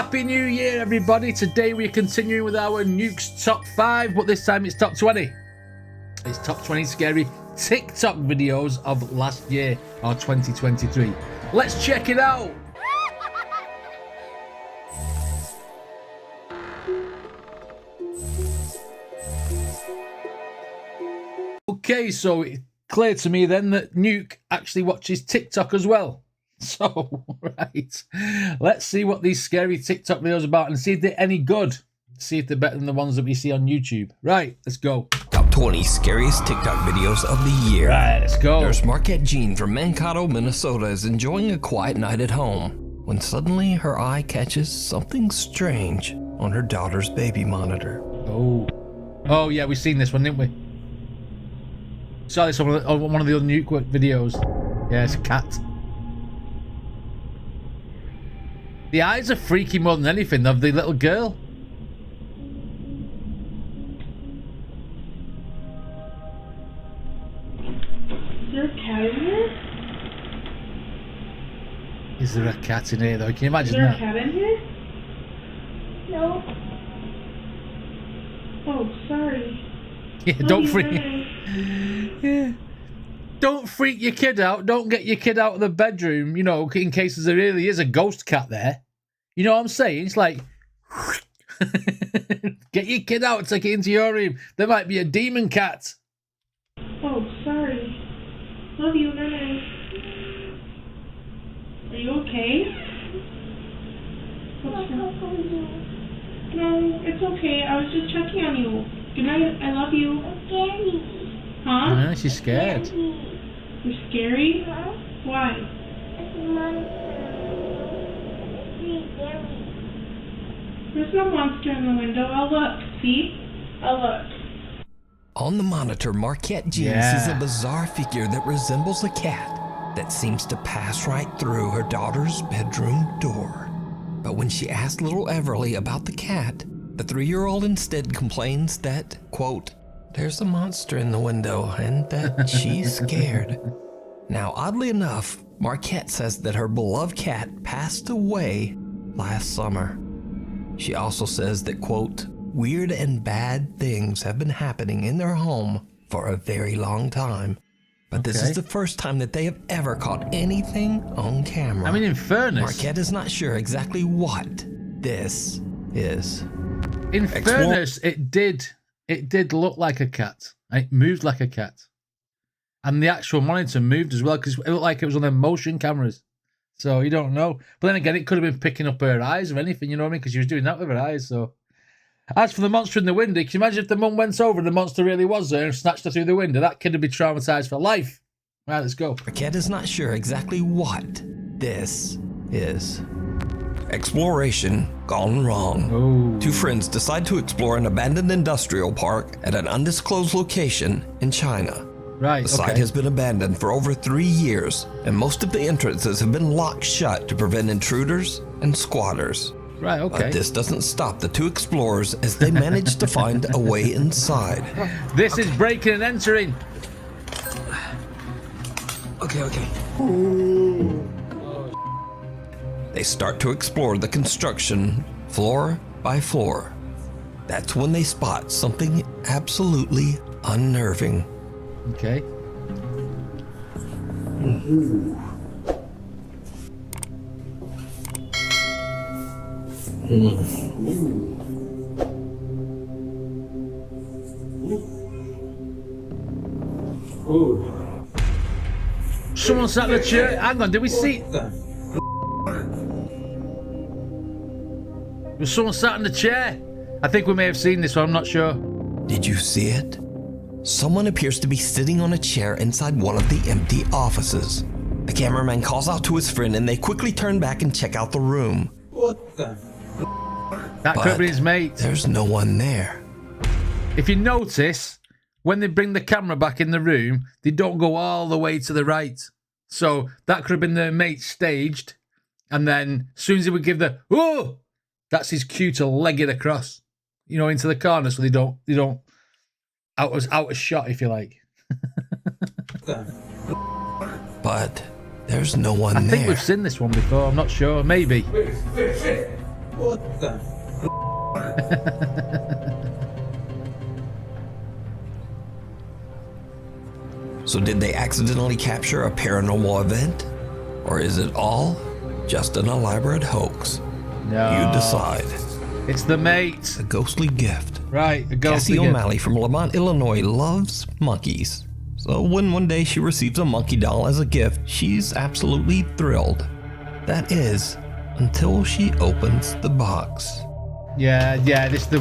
Happy New Year, everybody. Today we're continuing with our Nukes Top 5, but this time it's Top 20. It's Top 20 scary TikTok videos of last year, or 2023. Let's check it out. Okay, so it's clear to me then that Nuke actually watches TikTok as well. So, right, let's see what these scary TikTok videos are about and see if they're any good. See if they're better than the ones that we see on YouTube. Right, let's go. Top 20 scariest TikTok videos of the year. Right, let's go. Nurse Marquette Jean from Mankato, Minnesota is enjoying a quiet night at home when suddenly her eye catches something strange on her daughter's baby monitor. Oh yeah, we've seen this one, didn't we? Saw this on one of the other Nuke videos. Yeah, it's a cat. The eyes are freaky more than anything of the little girl. Is there a cat in here? Is there a cat in here though? Can you imagine that? that? Is there a cat in here? No. Oh, sorry. Yeah, don't freak. Yeah. Don't freak your kid out. Don't get your kid out of the bedroom, you know, in case there really is a ghost cat there. You know what I'm saying? It's like, get your kid out, take it into your room. There might be a demon cat. Oh, sorry. Love you, Nana. Are you okay? What's wrong? No, it's okay. I was just checking on you. Good night. I love you. Huh? Yeah, she's scared. You're scary? Huh? Why? There's no monster in the window. I'll look. See? I'll look. On the monitor, Marquette Jean sees a bizarre figure that resembles a cat that seems to pass right through her daughter's bedroom door. But when she asks little Everly about the cat, the 3-year-old instead complains that, quote, there's a monster in the window and that she's scared. Now, oddly enough, Marquette says that her beloved cat passed away last summer. She also says that, quote, weird and bad things have been happening in their home for a very long time. But this is the first time that they have ever caught anything on camera. I mean, in fairness, Marquette is not sure exactly what this is. In fairness, it did look like a cat. It moved like a cat. And the actual monitor moved as well because it looked like it was on their motion cameras. So you don't know. But then again, it could have been picking up her eyes or anything, you know what I mean? Because she was doing that with her eyes. So as for the monster in the window, can you imagine if the mum went over and the monster really was there and snatched her through the window? That kid would be traumatized for life. Right, let's go. Marquette is not sure exactly what this is. Exploration gone wrong. Oh. Two friends decide to explore an abandoned industrial park at an undisclosed location in China. Right, the site has been abandoned for over 3 years, and most of the entrances have been locked shut to prevent intruders and squatters. Right, okay. But this doesn't stop the two explorers as they manage to find a way inside. This is breaking and entering. Okay. They start to explore the construction floor by floor. That's when they spot something absolutely unnerving. Okay. Someone sat in the chair. Hang on, did we see? Was someone sat in the chair? I think we may have seen this one, I'm not sure. Did you see it? Someone appears to be sitting on a chair inside one of the empty offices. The cameraman calls out to his friend and they quickly turn back and check out the room. What the? That could have been his mate. There's no one there. If you notice, when they bring the camera back in the room, they don't go all the way to the right. So that could have been their mate staged. And then as soon as he would give the, oh, that's his cue to leg it across, you know, into the corner so they don't out of shot, if you like. But there's no one there. I think we've seen this one before. I'm not sure. Maybe. What the? So did they accidentally capture a paranormal event? Or is it all just an elaborate hoax? No. You decide. It's the mate. A ghostly gift. Right, a ghostly Cassie gift. O'Malley from Lamont, Illinois loves monkeys. So when one day she receives a monkey doll as a gift, she's absolutely thrilled. That is, until she opens the box. Yeah, this the...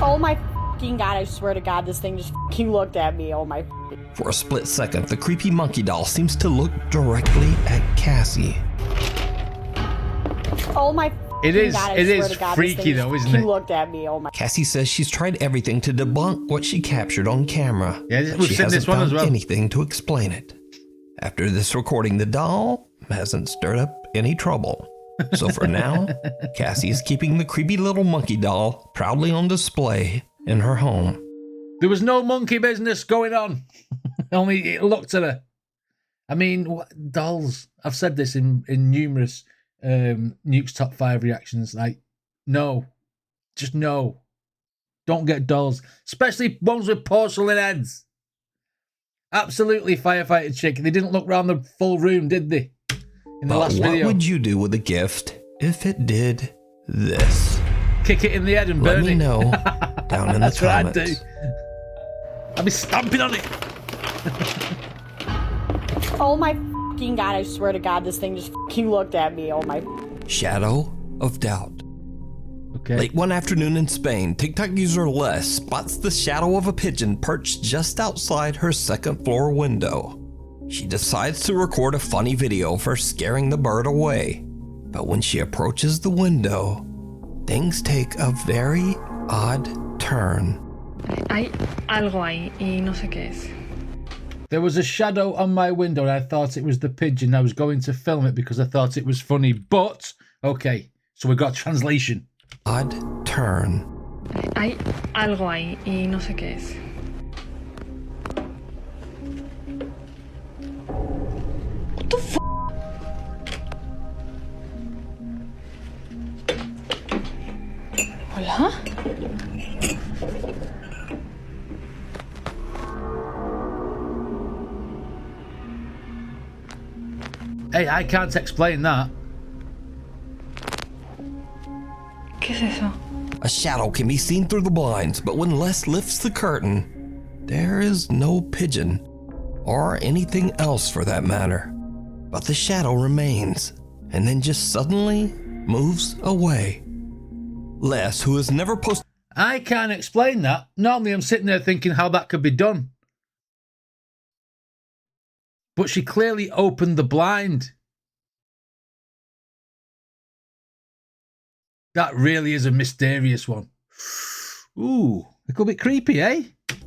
Oh my fucking god, I swear to god, this thing just fucking looked at me. Oh my. For a split second, the creepy monkey doll seems to look directly at Cassie. Oh my. It is, god, I it swear is to god, freaky this thing though, just isn't it? looked at me. Oh my. Cassie says she's tried everything to debunk what she captured on camera. Yeah, but we've she seen hasn't this one found as well. anything to explain it. After this recording, the doll hasn't stirred up any trouble. So for now, Cassie is keeping the creepy little monkey doll proudly on display in her home. There was no monkey business going on. Only it looked at her. I mean, dolls. I've said this in numerous Nuke's top 5 reactions. Like, no. Just no. Don't get dolls. Especially ones with porcelain heads. Absolutely firefighter chick. They didn't look around the full room, did they? In the last what video. would you do with a gift if it did this? Kick it in the head and burn Let me it. know down in the That's what I'd comments. do. I'd be stamping on it. Oh my fucking god, I swear to god, this thing just fucking looked at me. Oh my. Shadow of doubt. Okay. Late one afternoon in Spain, TikTok user Les spots the shadow of a pigeon perched just outside her second floor window. She decides to record a funny video for scaring the bird away. But when she approaches the window, things take a very odd turn. Hay algo ahí y no sé qué es. There was a shadow on my window and I thought it was the pigeon. I was going to film it because I thought it was funny. But, okay, so we got translation. Odd turn. Hay algo ahí y no sé qué es. What the f***? Hola? Hey, I can't explain that. ¿Qué es eso? A shadow can be seen through the blinds, but when Les lifts the curtain, there is no pigeon, or anything else for that matter. But the shadow remains, and then just suddenly moves away. Les, who has never posted I can't explain that. Normally I'm sitting there thinking how that could be done. But she clearly opened the blind. That really is a mysterious one. Ooh, it could be creepy, eh?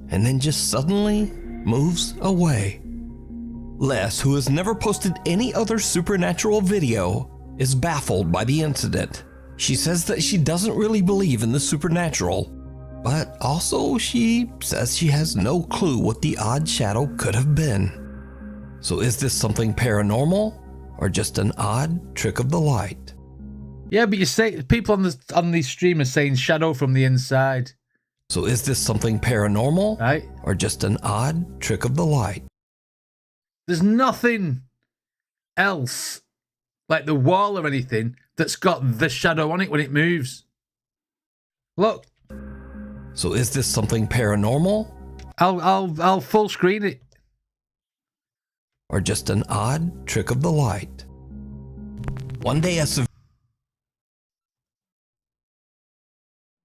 and then just suddenly moves away. Les, who has never posted any other supernatural video, is baffled by the incident. She says that she doesn't really believe in the supernatural, but also she says she has no clue what the odd shadow could have been. So is this something paranormal or just an odd trick of the light? Yeah, but you say people on these streamers saying shadow from the inside. So is this something paranormal Right? or just an odd trick of the light? There's nothing else, like the wall or anything, that's got the shadow on it when it moves. Look. So is this something paranormal I'll full screen it. or just an odd trick of the light? One day a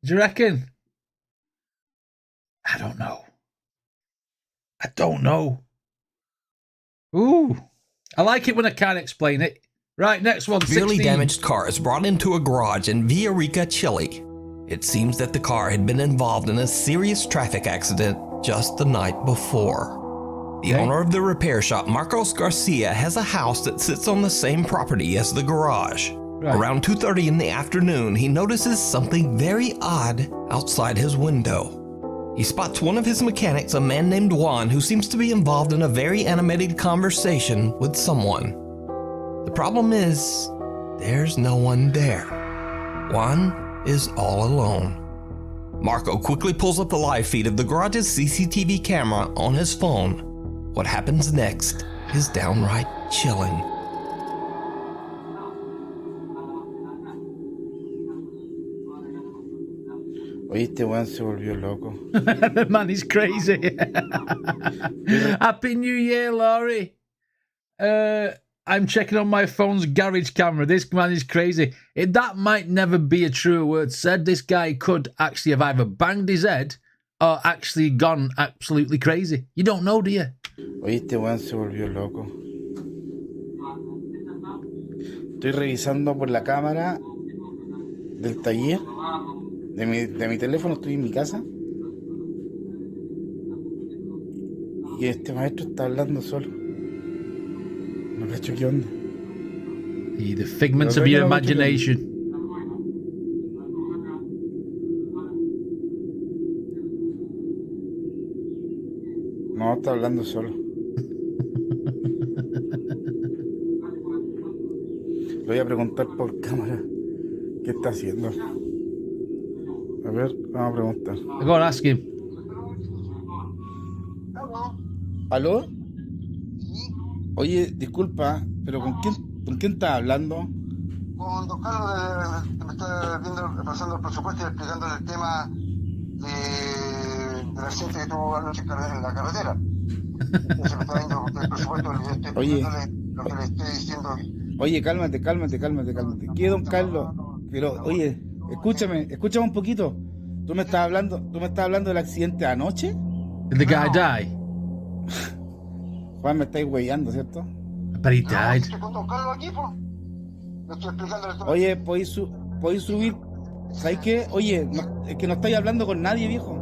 Do you reckon? I don't know. I don't know. Ooh. I like it when I can't explain it. Right, next one. severely 16. damaged car is brought into a garage in Villarrica, Chile. It seems that the car had been involved in a serious traffic accident just the night before. The Okay. owner of the repair shop, Marcos Garcia, has a house that sits on the same property as the garage. Right. Around 2:30 in the afternoon, he notices something very odd outside his window. He spots one of his mechanics, a man named Juan, who seems to be involved in a very animated conversation with someone. The problem is, there's no one there. Juan is all alone. Marco quickly pulls up the live feed of the garage's CCTV camera on his phone. What happens next is downright chilling. Oye, este weón se volvió loco. The man is crazy. Happy New Year, Laurie. I'm checking on my phone's garage camera. This man is crazy. That might never be a true word said. This guy could actually have either banged his head or actually gone absolutely crazy. You don't know, do you? Oye, este weón se volvió loco. Estoy revisando por la cámara del taller de mi teléfono. Estoy en mi casa y este maestro está hablando solo. No cacho qué onda. The figments of your imagination. No, está hablando solo. Le voy a preguntar por cámara qué está haciendo. A ver, vamos a preguntar. Go and ask him. ¿Aló? Oye, disculpa, pero ¿con quién estás hablando? Con don Carlos, que me está viendo, pasando el presupuesto y explicándole el tema del accidente que tuvo anoche en la carretera. Entonces me está viendo el presupuesto, le estoy explicándole lo que le estoy diciendo. Oye, cálmate. ¿Qué, don Carlos? Pero, oye, escúchame un poquito. ¿Tú me estás hablando del accidente de anoche? Did the guy die? Juan, me estáis huellando, ¿cierto? But he died. Estoy con don Carlos aquí, pues. Le estoy explicándole todo. Oye, ¿podéis subir? ¿Sabes qué? Oye, es que no estáis hablando con nadie, viejo.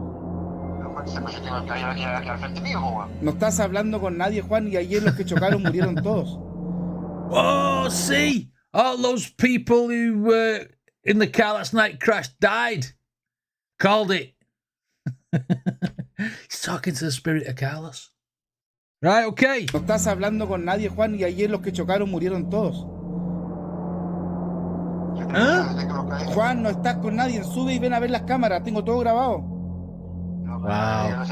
No estás hablando con nadie, Juan, y ayer los que chocaron murieron todos. Oh, see? All those people who were in the car last night crashed died. Called it. He's talking to the spirit of Carlos. Right, okay. No estás hablando con nadie, Juan, y ayer los que chocaron murieron todos. Juan, no estás con nadie. Sube y ven a ver las cámaras. Tengo todo grabado. Wow.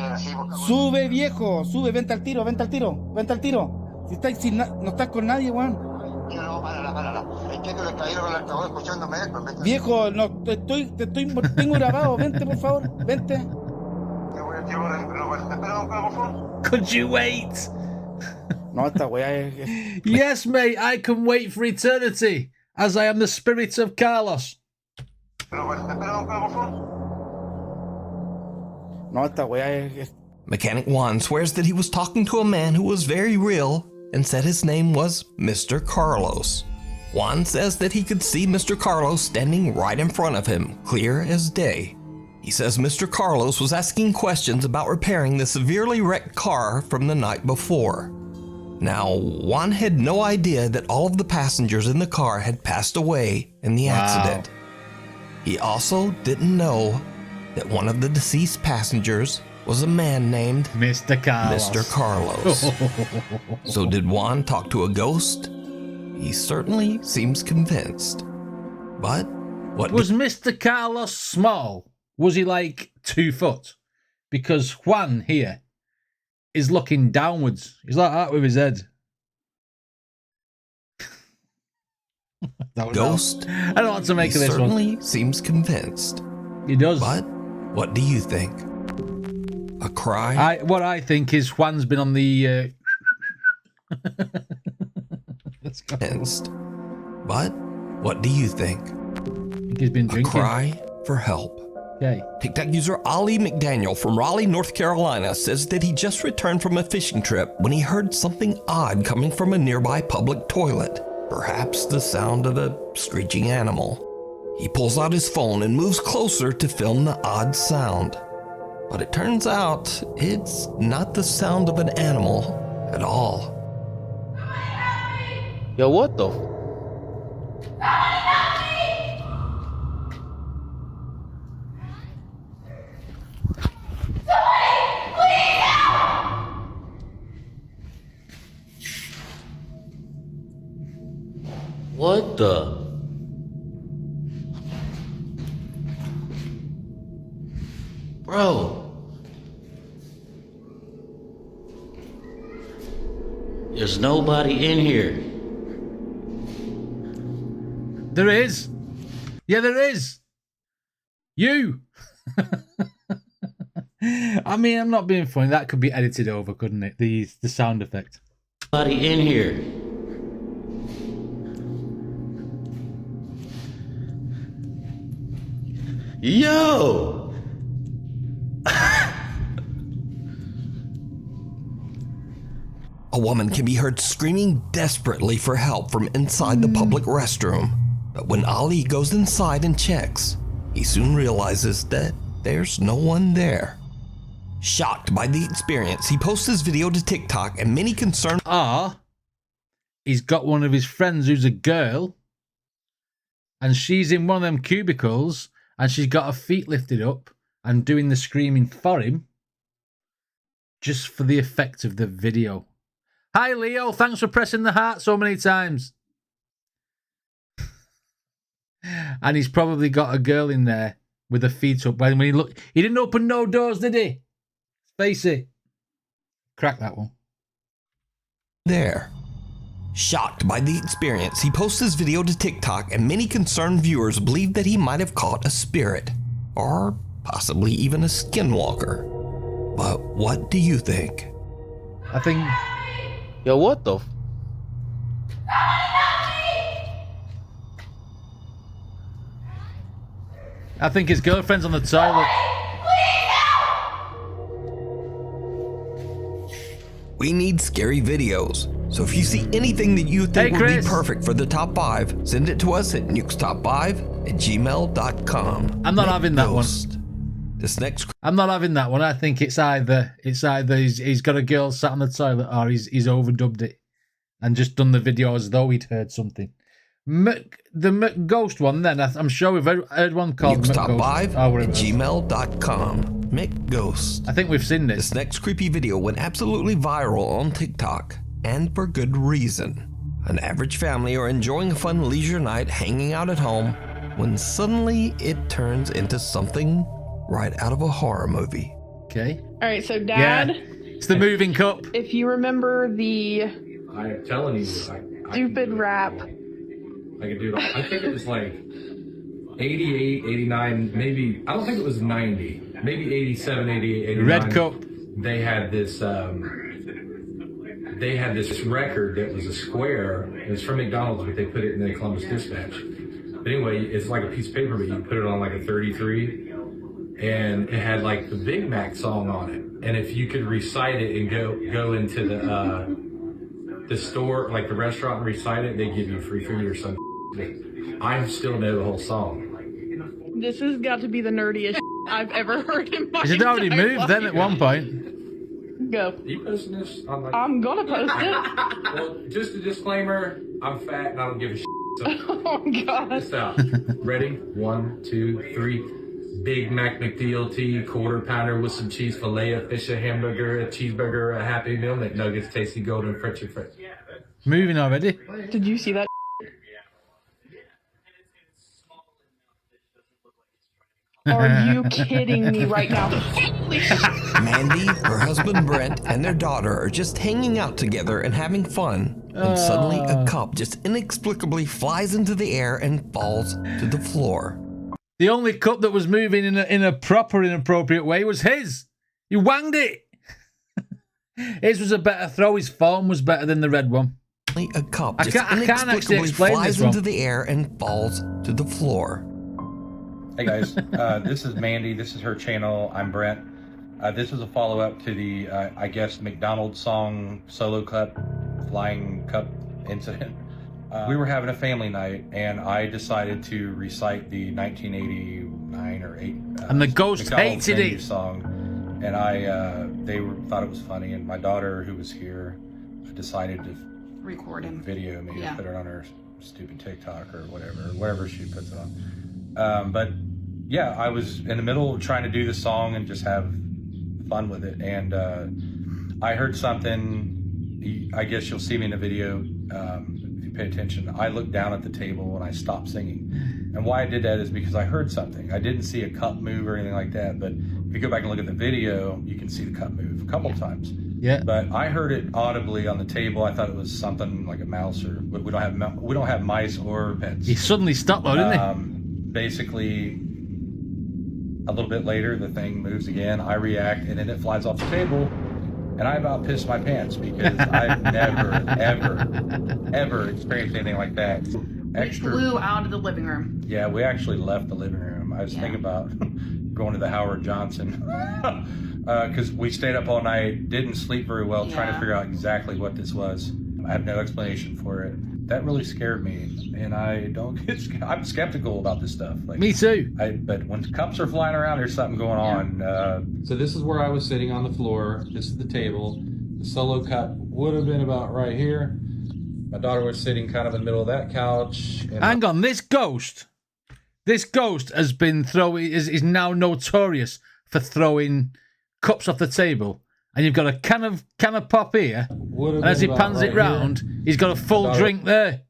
Sube, viejo. Sube, vente al tiro. Si no estás con nadie, Juan. Viejo, no, tengo grabado. Vente, por favor. Vente. Could you wait? No, esta weá es... Yes, mate, I can wait for eternity, as I am the spirit of Carlos. No, esta weá es... Mechanic Juan swears that he was talking to a man who was very real and said his name was Mr. Carlos. Juan says that he could see Mr. Carlos standing right in front of him, clear as day. He says Mr. Carlos was asking questions about repairing the severely wrecked car from the night before. Now, Juan had no idea that all of the passengers in the car had passed away in the accident. He also didn't know that one of the deceased passengers was a man named Mr. Carlos. Mr. Carlos. So did Juan talk to a ghost? He certainly seems convinced. But what was Mr. Carlos small? Was he like 2 foot? Because Juan here is looking downwards. He's like that with his head. Ghost? I don't know what to make of this one. He certainly seems convinced. He does. But what do you think? A cry? What I think is Juan's been on the... Let's go. But what do you think? I think he's been drinking. A cry for help. Okay. TikTok user Ali McDaniel from Raleigh, North Carolina says that he just returned from a fishing trip when he heard something odd coming from a nearby public toilet. Perhaps the sound of a screeching animal. He pulls out his phone and moves closer to film the odd sound. But it turns out it's not the sound of an animal at all. Yo, what the? What the? Bro. There's nobody in here. There is. Yeah, there is. You. I mean, I'm not being funny. That could be edited over, couldn't it? The sound effect. Nobody in here. Yo! A woman can be heard screaming desperately for help from inside the public restroom. But when Ali goes inside and checks, he soon realizes that there's no one there. Shocked by the experience, he posts his video to TikTok, and many concerned he's got one of his friends who's a girl, and she's in one of them cubicles, and she's got her feet lifted up and doing the screaming for him, just for the effect of the video. Hi, Leo. Thanks for pressing the heart so many times. And he's probably got a girl in there with her feet up. When he look, he didn't open no doors, did he? Face it. Crack that one. There. Shocked by the experience, he posts his video to TikTok, and many concerned viewers believe that he might have caught a spirit, or possibly even a skinwalker. But what do you think? I think... Yo, what the... I think his girlfriend's on the toilet. We need scary videos. So if you see anything that you think would be perfect for the top 5, send it to us at nukestop5@gmail.com. I'm not having that one. This next... I'm not having that one. I think it's either he's got a girl sat on the toilet, or he's overdubbed it and just done the video as though he'd heard something. The Ghost one, then, I'm sure we've heard one called nukestop5@gmail.com. McGhost. I think we've seen this. This next creepy video went absolutely viral on TikTok, and for good reason. An average family are enjoying a fun leisure night hanging out at home when suddenly it turns into something right out of a horror movie. Okay. All right, so Dad. Yeah. It's the moving cup. If you remember the I'm telling you, stupid rap. I could do it. I think it was like 88, 89, maybe, I don't think it was 90, maybe 87, 88, 89. Red Cup. They had this record that was a square. It was from McDonald's, but they put it in the Columbus Dispatch. But anyway, it's like a piece of paper, but you put it on like a 33, and it had like the Big Mac song on it. And if you could recite it and go into the store, like the restaurant, and recite it, they give you free food or something. I still know the whole song. This has got to be the nerdiest I've ever heard in my life. It had already moved then at one point. Go. Are you posting this? I'm gonna post it. Well, just a disclaimer, I'm fat and I don't give a shit. So Oh God. this out. Ready? 1, 2, 3. Big Mac McDLT, quarter pounder with some cheese, filet of fish, a hamburger, a cheeseburger, a Happy Meal, McNuggets, tasty golden French and French. Moving already. Did you see that? Are you kidding me right now? Holy shit. Mandy, her husband Brent, and their daughter are just hanging out together and having fun when suddenly a cup just inexplicably flies into the air and falls to the floor. The only cup that was moving in a proper inappropriate way was his. He wanged it. His was a better throw. His form was better than the red one. A cup I just can't actually inexplicably explain flies this one. into the air and falls to the floor. Hey guys, this is Mandy. This is her channel. I'm Brent. This is a follow-up to the, I guess, McDonald's song Solo Cup, Flying Cup incident. We were having a family night, and I decided to recite the 1989 or 8 and the ghost McDonald's hated menu it. song, and thought it was funny, and my daughter, who was here, decided to record him, video me, yeah, and put it on her stupid TikTok or wherever she puts it on. But yeah, I was in the middle of trying to do the song and just have fun with it, and I heard something. I guess you'll see me in the video if you pay attention. I looked down at the table and I stopped singing, and why I did that is because I heard something. I didn't see a cup move or anything like that, but if you go back and look at the video, you can see the cup move a couple times. Yeah. But I heard it audibly on the table. I thought it was something like a mouse, or but we don't have mice or pets. He suddenly stopped though, didn't he? Basically, a little bit later, the thing moves again. I react, and then it flies off the table, and I about pissed my pants because I've never, ever experienced anything like that. We flew out of the living room. Yeah, we actually left the living room. I was thinking about going to the Howard Johnson because we stayed up all night, didn't sleep very well, trying to figure out exactly what this was. I have no explanation for it. That really scared me, and I don't get. I'm skeptical about this stuff. Like, me too. But when cups are flying around, there's something going on. So this is where I was sitting on the floor. This is the table. The solo cup would have been about right here. My daughter was sitting kind of in the middle of that couch. And hang on, this ghost has been is now notorious for throwing cups off the table. And you've got a can of pop here, and as he pans it round, he's got a full drink there.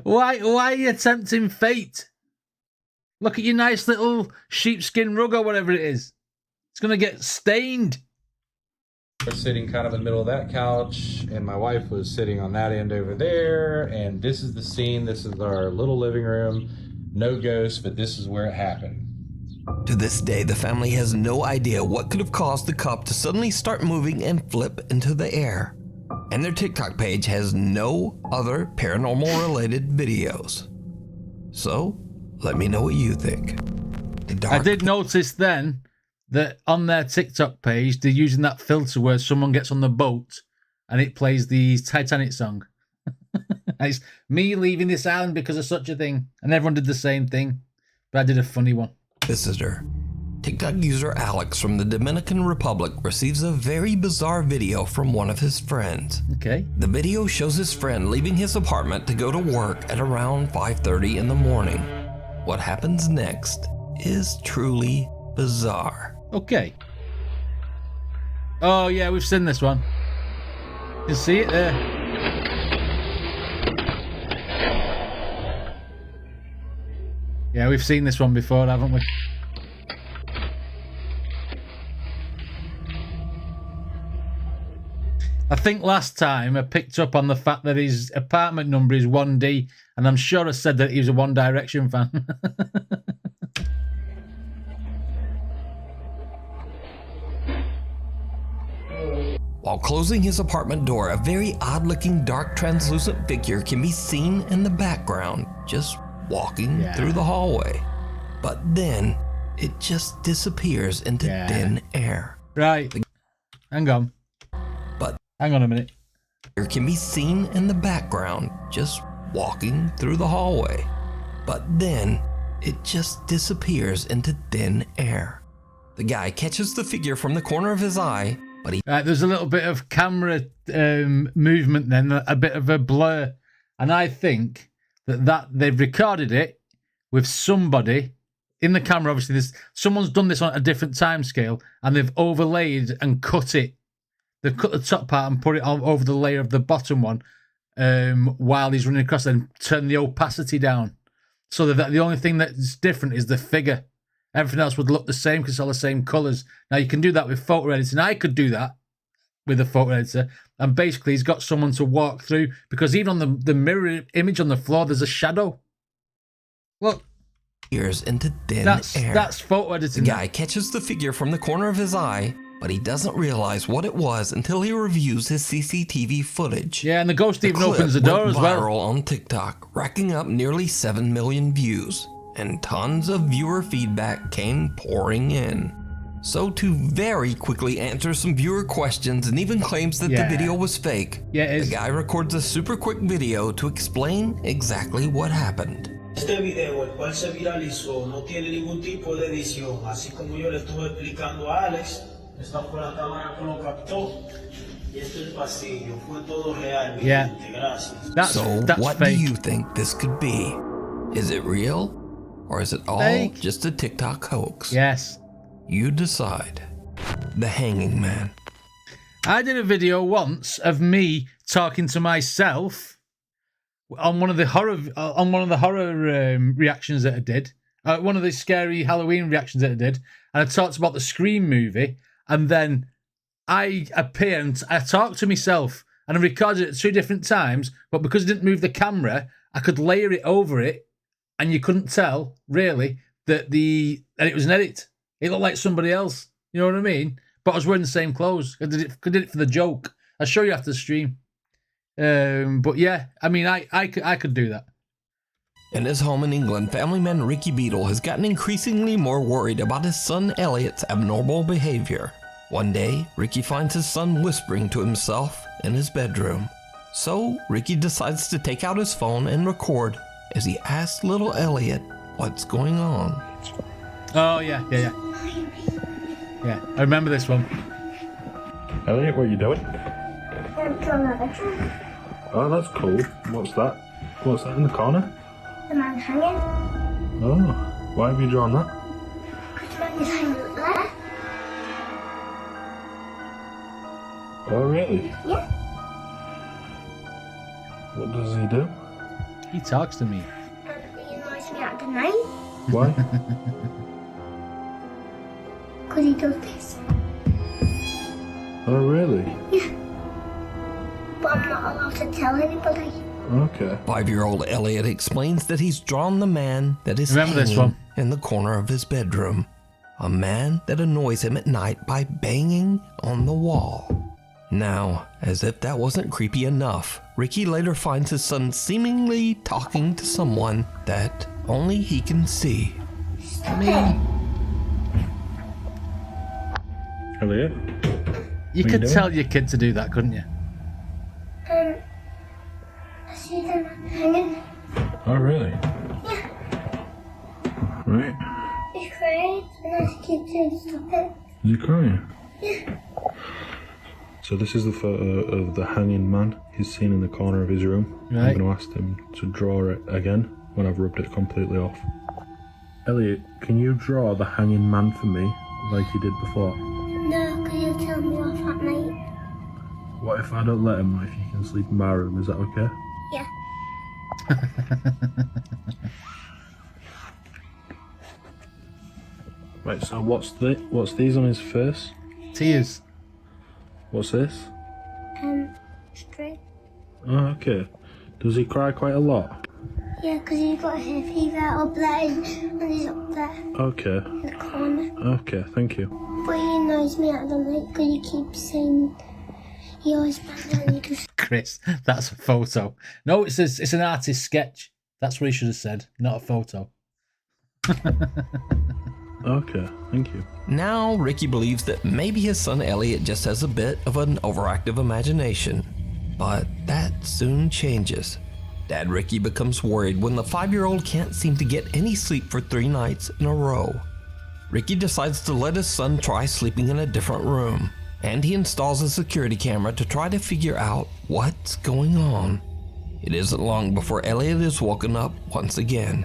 Why are you tempting fate? Look at your nice little sheepskin rug or whatever it is. It's going to get stained. I was sitting kind of in the middle of that couch, and my wife was sitting on that end over there, and this is the scene. This is our little living room. No ghosts, but this is where it happened. To this day, the family has no idea what could have caused the cup to suddenly start moving and flip into the air. And their TikTok page has no other paranormal-related videos. So, let me know what you think. I did notice then that on their TikTok page, they're using that filter where someone gets on the boat and it plays the Titanic song. It's me leaving this island because of such a thing. And everyone did the same thing. But I did a funny one. Visitor. TikTok user Alex from the Dominican Republic receives a very bizarre video from one of his friends. Okay. The video shows his friend leaving his apartment to go to work at around 5:30 in the morning. What happens next is truly bizarre. Okay. Oh yeah, we've seen this one. You can see it there. Yeah, we've seen this one before, haven't we? I think last time I picked up on the fact that his apartment number is 1D, and I'm sure I said that he was a One Direction fan. While closing his apartment door, a very odd-looking dark translucent figure can be seen in the background, just walking through the hallway. But then, it just disappears into thin air. Right. Hang on. But hang on a minute. It can be seen in the background, just walking through the hallway. But then, it just disappears into thin air. The guy catches the figure from the corner of his eye, but he... Right, there's a little bit of camera movement then, a bit of a blur. And I think that they've recorded it with somebody in the camera. Obviously, someone's done this on a different time scale, and they've overlaid and cut it. They've cut the top part and put it all over the layer of the bottom one while he's running across, and turn the opacity down. So that the only thing that's different is the figure. Everything else would look the same because it's all the same colours. Now, you can do that with photo editing. I could do that with a photo editor. And basically, he's got someone to walk through, because even on the mirror image on the floor, there's a shadow. Look. Ears into thin air. That's photo editing. The guy catches the figure from the corner of his eye, but he doesn't realize what it was until he reviews his CCTV footage. Yeah, and the ghost even opens the door as well. Viral on TikTok, racking up nearly 7 million views, and tons of viewer feedback came pouring in. So to very quickly answer some viewer questions and even claims that the video was fake, the guy records a super quick video to explain exactly what happened. Este video, el cual se viralizó, no tiene ningún tipo de edición, así como yo le estuve explicando a Alex. Esta fue la cámara que lo captó, y este es el pasillo, fue todo real, mi gente, gracias. So what do you think this could be? Is it real, or is it all just a TikTok hoax? Yes. You decide. The Hanging Man. I did a video once of me talking to myself on one of the horror reactions that I did, one of the scary Halloween reactions that I did, and I talked about the Scream movie, and then I appear and I talked to myself, and I recorded it 2 different times, but because I didn't move the camera, I could layer it over it, and you couldn't tell, really, that it was an edit. It looked like somebody else. You know what I mean? But I was wearing the same clothes. I did it for the joke. I'll show you after the stream. But yeah, I mean, I could do that. In his home in England, family man Ricky Beadle has gotten increasingly more worried about his son Elliot's abnormal behavior. One day, Ricky finds his son whispering to himself in his bedroom. So, Ricky decides to take out his phone and record as he asks little Elliot what's going on. Oh, yeah. Yeah, I remember this one. Elliot, what are you doing? I'm drawing a bedroom. Oh, that's cool. What's that? What's that in the corner? The man hanging. Oh, why have you drawn that? Because the man is hanging there. Oh, really? Yeah. What does he do? He talks to me. He annoys me at the night. Why? Because he does this. Oh, really? Yeah. But I'm not allowed to tell anybody. Okay. 5-year-old Elliot explains that he's drawn the man that is Remember this one? in the corner of his bedroom. A man that annoys him at night by banging on the wall. Now, as if that wasn't creepy enough, Ricky later finds his son seemingly talking to someone that only he can see. Elliot? You could tell your kid to do that, couldn't you? I see the man hanging. Oh, really? Yeah. Right. He's crying, and I keep saying stop it. Is he crying? Yeah. So this is the photo of the hanging man he's seen in the corner of his room. Right. I'm going to ask him to draw it again when I've rubbed it completely off. Elliot, can you draw the hanging man for me like you did before? No, because he'll tell me off at night. What if I don't let him, if you can sleep in my room, is that okay? Yeah. Right, so what's these on his face? Tears. What's this? String. Oh, okay. Does he cry quite a lot? Yeah, because he's got hay fever up there, and he's up there Okay. in the corner. Okay, thank you. But he annoys me at the night because he keeps saying he always bangs and he just... Chris, that's a photo. No, it's an artist sketch. That's what he should have said, not a photo. Okay, thank you. Now, Ricky believes that maybe his son Elliot just has a bit of an overactive imagination. But that soon changes. Dad Ricky becomes worried when the 5-year-old can't seem to get any sleep for 3 nights in a row. Ricky decides to let his son try sleeping in a different room, and he installs a security camera to try to figure out what's going on. It isn't long before Elliot is woken up once again.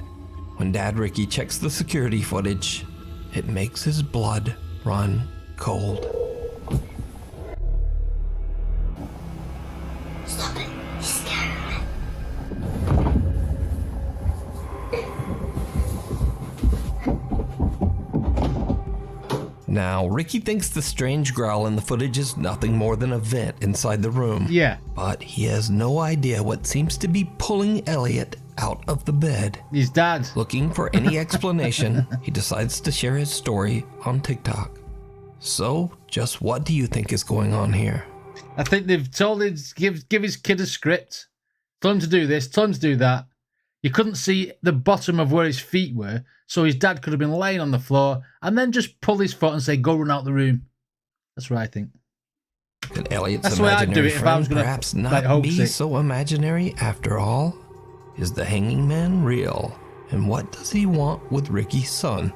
When Dad Ricky checks the security footage, it makes his blood run cold. Stop it. He's scaring me. Now, Ricky thinks the strange growl in the footage is nothing more than a vent inside the room. Yeah. But he has no idea what seems to be pulling Elliot out of the bed. His dad. Looking for any explanation, he decides to share his story on TikTok. So, just what do you think is going on here? I think they've told him to give his kid a script. Told him to do this, told him to do that. You couldn't see the bottom of where his feet were, so his dad could have been laying on the floor and then just pull his foot and say, go run out the room. That's what I think. Could Elliot's That's the way I'd do imaginary it if I was friend gonna, perhaps like, not be homesick. so imaginary after all? Is the hanging man real? And what does he want with Ricky's son?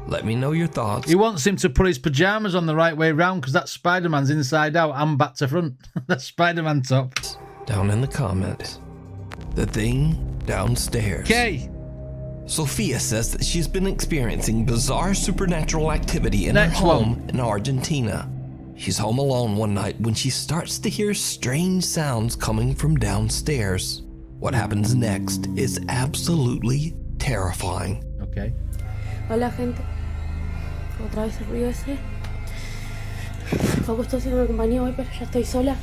Let me know your thoughts. He wants him to put his pajamas on the right way round because that Spider-Man's inside out and back to front. That Spider-Man top. Down in the comments. The thing downstairs. Okay. Sophia says that she's been experiencing bizarre supernatural activity in Next her home one. in Argentina. She's home alone one night when she starts to hear strange sounds coming from downstairs. What happens next is absolutely terrifying. Okay. Hola, gente. Otra vez el ruido ese. Poco estoy haciendo compañía hoy, pero ya estoy sola.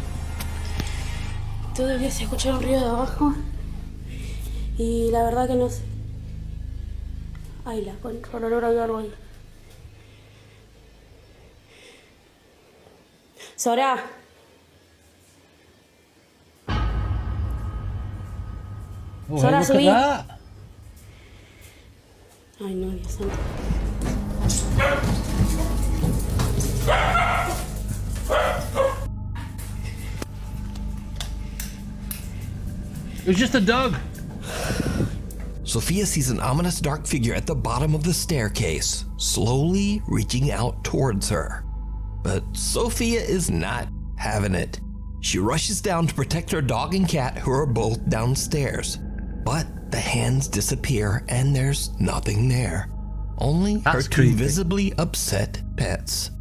Todo el día se escucha un ruido de abajo. Y la verdad que no sé. Ay, la concha, por olor hay algo ahí. Sora. Oh, Sora, hey, look subí. at that. Ay, no, Dios santo. It was just a dog. Sophia sees an ominous dark figure at the bottom of the staircase, slowly reaching out towards her. But Sophia is not having it. She rushes down to protect her dog and cat, who are both downstairs. But the hands disappear and there's nothing there. Only her two visibly upset pets.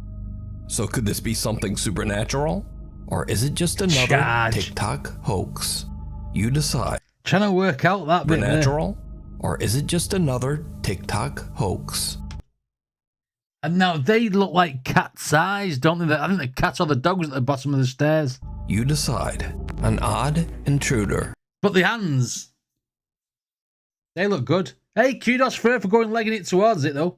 So could this be something supernatural? Or is it just another TikTok hoax? You decide. Trying to work out that bit there. Supernatural? Or is it just another TikTok hoax? And now they look like cat's eyes, don't they? I think the cat or the dog was at the bottom of the stairs. You decide. An odd intruder. But the hands, they look good. Hey, kudos for her for going legging it towards it, though.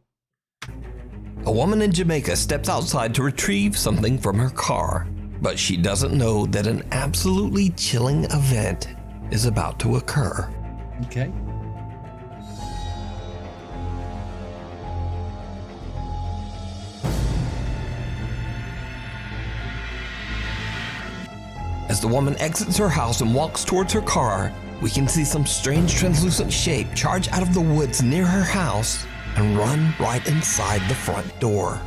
A woman in Jamaica steps outside to retrieve something from her car, but she doesn't know that an absolutely chilling event is about to occur. Okay. As the woman exits her house and walks towards her car, we can see some strange translucent shape charge out of the woods near her house and run right inside the front door.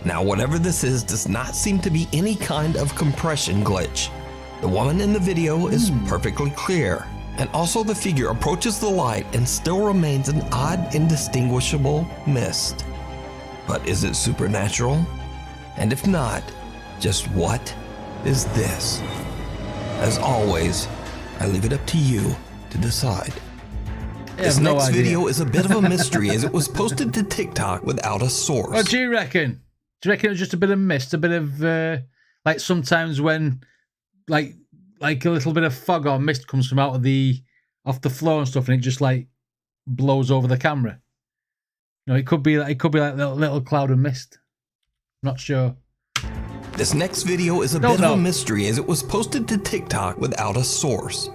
Now, whatever this is does not seem to be any kind of compression glitch. The woman in the video is perfectly clear, and also the figure approaches the light and still remains an odd, indistinguishable mist. But is it supernatural? And if not, just what is this? As always, I leave it up to you to decide. This next video is a bit of a mystery as it was posted to TikTok without a source. What do you reckon? Do you reckon it was just a bit of mist, a bit of like sometimes when like a little bit of fog or mist comes from out of off the floor and stuff, and it just like blows over the camera? No, it could be like a little cloud of mist. Not sure. This next video is a bit of a mystery as it was posted to TikTok without a source.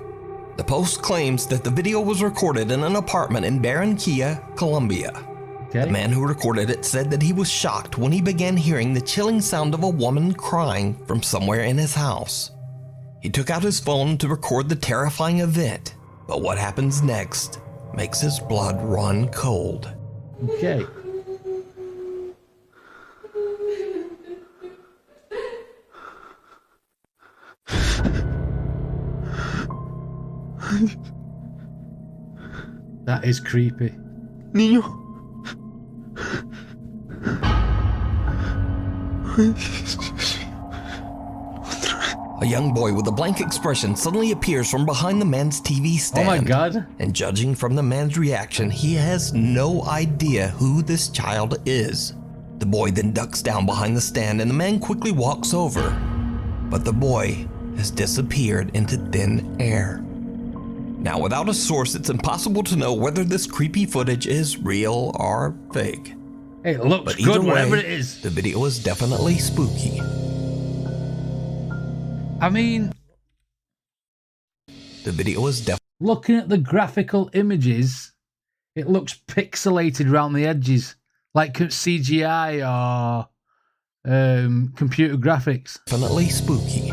The post claims that the video was recorded in an apartment in Barranquilla, Colombia. Okay. The man who recorded it said that he was shocked when he began hearing the chilling sound of a woman crying from somewhere in his house. He took out his phone to record the terrifying event, but what happens next makes his blood run cold. Okay. That is creepy. Niño. A young boy with a blank expression suddenly appears from behind the man's TV stand. Oh my God. And judging from the man's reaction, he has no idea who this child is. The boy then ducks down behind the stand and the man quickly walks over. But the boy has disappeared into thin air. Now, without a source, it's impossible to know whether this creepy footage is real or fake. Hey, it looks but either good, whatever way, it is. The video is definitely spooky. I mean, the video is definitely... Looking at the graphical images, it looks pixelated around the edges, like CGI or computer graphics. Definitely spooky.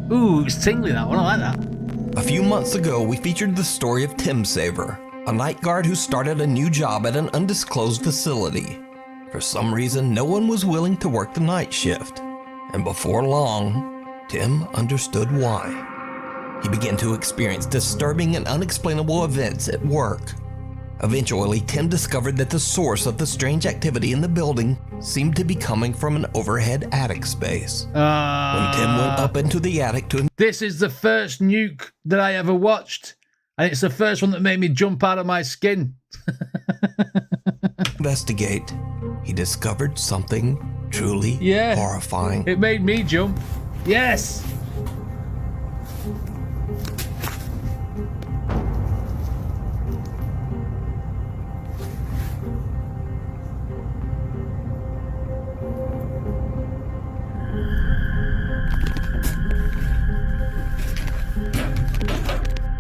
Ooh, it's tingly, that one. I like that. A few months ago, we featured the story of Tim Saver, a night guard who started a new job at an undisclosed facility. For some reason, no one was willing to work the night shift. And before long, Tim understood why. He began to experience disturbing and unexplainable events at work. Eventually, Tim discovered that the source of the strange activity in the building seemed to be coming from an overhead attic space. When Tim went up into the attic to... This is the first Nuke that I ever watched. And it's the first one that made me jump out of my skin. Investigate, he discovered something truly horrifying. It made me jump. Yes.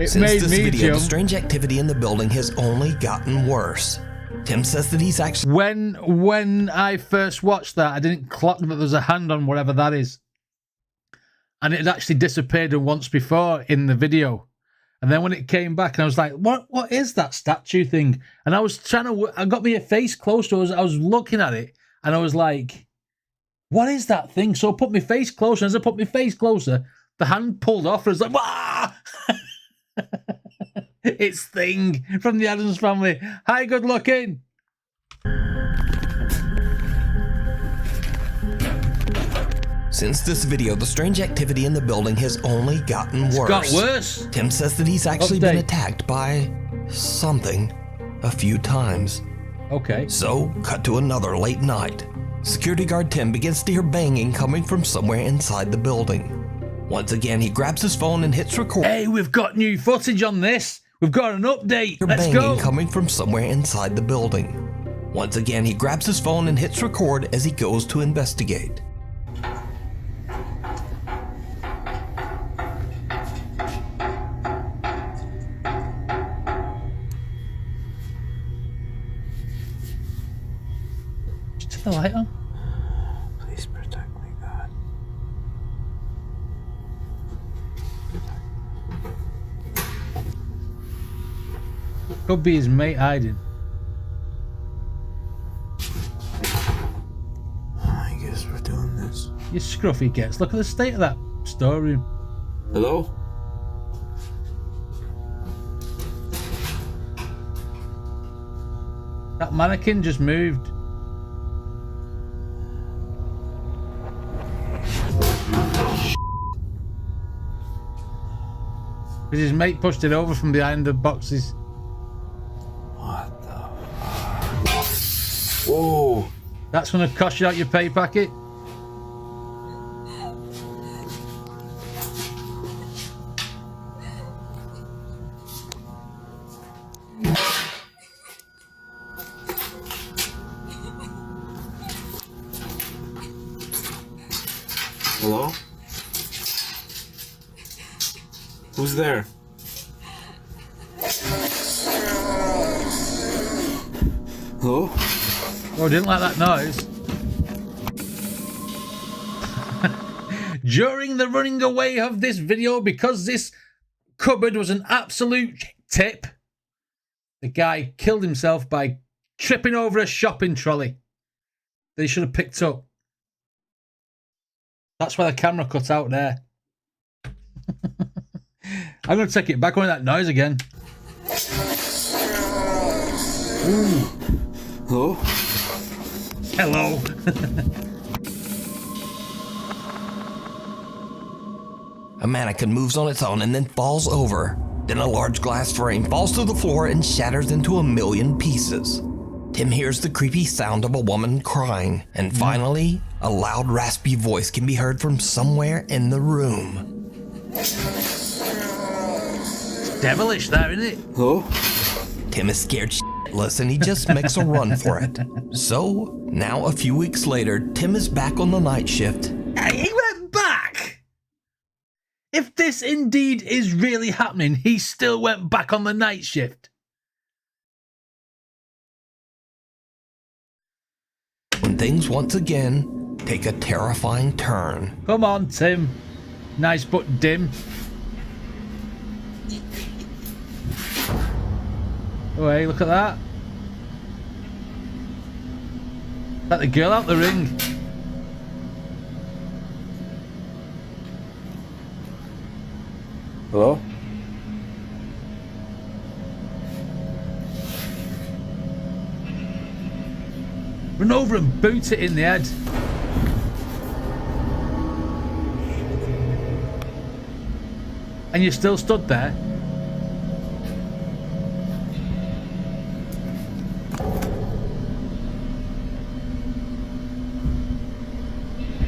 Since this video, the strange activity in the building has only gotten worse. Tim says that he's actually... When I first watched that, I didn't clock that there's a hand on whatever that is. And it had actually disappeared once before in the video. And then when it came back, and I was like, what is that statue thing? And I was trying to... I got my face close to it. I was looking at it, and I was like, what is that thing? So I put my face closer, and as I put my face closer, the hand pulled off, and I was like, wah! It's Thing from the Addams Family. Hi, good looking. Since this video, the strange activity in the building has only gotten worse. It's got worse. Tim says that he's actually been attacked by something a few times. Okay. So, cut to another late night. Security guard Tim begins to hear banging coming from somewhere inside the building. Once again, he grabs his phone and hits record. Hey, we've got new footage on this. We've got an update. Let's go. Banging coming from somewhere inside the building. Once again, he grabs his phone and hits record as he goes to investigate. Just turn the light on. Please protect me, God. Could be his mate hiding. I guess we're doing this. You scruffy gets. Look at the state of that storeroom. Hello? That mannequin just moved. Because his mate pushed it over from behind the boxes. What the fuck? Whoa! That's going to cost you out your pay packet. Hello? Who's there? Hello? Oh, I didn't like that noise. During the running away of this video, because this cupboard was an absolute tip, the guy killed himself by tripping over a shopping trolley that he should have picked up. That's why the camera cut out there. I'm going to take it back on that noise again. Ooh. Hello? Hello. A mannequin moves on its own and then falls over. Then a large glass frame falls to the floor and shatters into a million pieces. Tim hears the creepy sound of a woman crying, and finally, a loud raspy voice can be heard from somewhere in the room. Devilish there, isn't it? Hello? Tim is scared shitless and he just makes a run for it. So, now a few weeks later, Tim is back on the night shift. Hey, he went back! If this indeed is really happening, he still went back on the night shift. When things once again take a terrifying turn. Come on, Tim. Nice but dim. Oh, hey, look at that. Let the girl out the ring. Hello? Run over and boot it in the head. And you still stood there?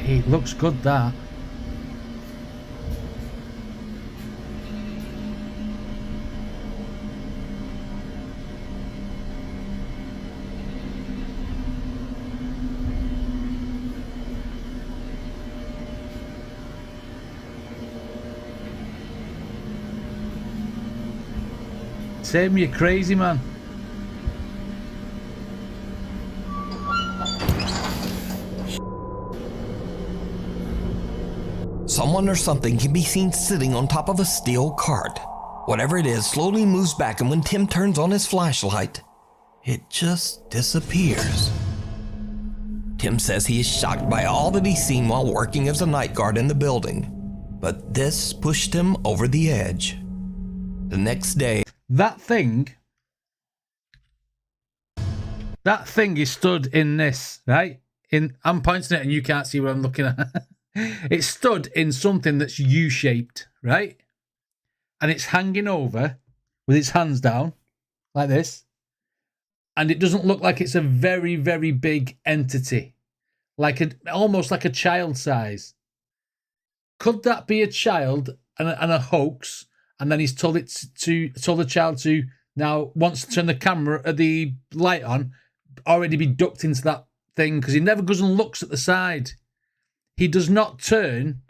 It looks good, that. Tim, you're crazy, man. Someone or something can be seen sitting on top of a steel cart. Whatever it is slowly moves back, and when Tim turns on his flashlight, it just disappears. Tim says he is shocked by all that he's seen while working as a night guard in the building, but this pushed him over the edge. The next day, that thing is stood in this, right? I'm pointing it and you can't see what I'm looking at. It's stood in something that's U-shaped, right? And it's hanging over with its hands down like this. And it doesn't look like it's a very, very big entity. Almost like a child size. Could that be a child and a hoax? And then he's told the child to now wants to turn the light on, already be ducked into that thing, because he never goes and looks at the side. He does not turn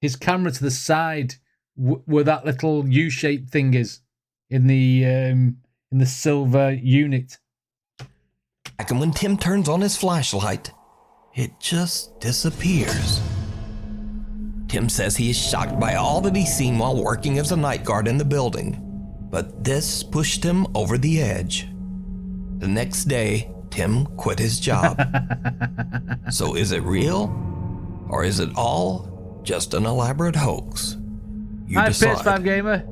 his camera to the side where that little U-shaped thing is in the silver unit. and when Tim turns on his flashlight, it just disappears. Tim says he is shocked by all that he's seen while working as a night guard in the building, but this pushed him over the edge. The next day, Tim quit his job. So is it real? Or is it all just an elaborate hoax? You decide. PS5 gamer.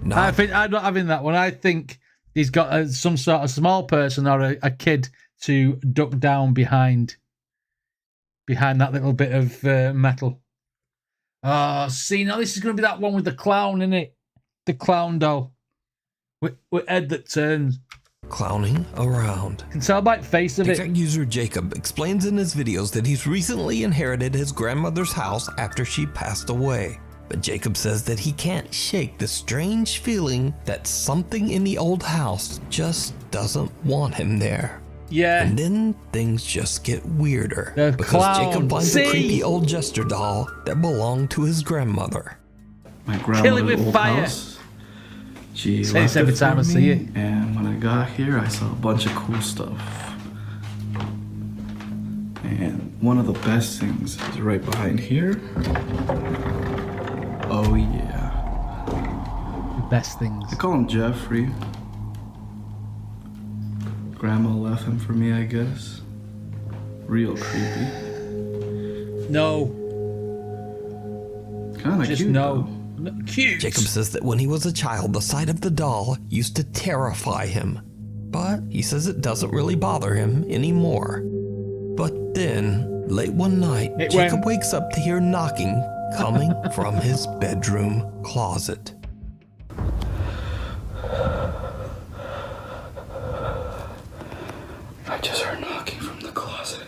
No. I'm not having that one. I think he's got some sort of small person or a kid to duck down behind that little bit of metal. Oh, see, now this is going to be that one with the clown in it. The clown doll. With head that turns. Clowning around. Can tell by the face of it. TikTok user Jacob explains in his videos that he's recently inherited his grandmother's house after she passed away. But Jacob says that he can't shake the strange feeling that something in the old house just doesn't want him there. Yeah. And then things just get weirder. Because clown. Jacob finds a creepy old jester doll that belonged to his grandmother. My grandmother's old fire. house. She Say left this every it time for I see me, it. and when I got here, I saw a bunch of cool stuff. And one of the best things is right behind here. Oh yeah. The best things. I call him Jeffrey. Grandma left him for me, I guess. Real creepy. No. Kinda Just cute, no. though. Cute. Jacob says that when he was a child, the sight of the doll used to terrify him. But he says it doesn't really bother him anymore. But then, late one night, Jacob wakes up to hear knocking coming from his bedroom closet. I just heard knocking from the closet.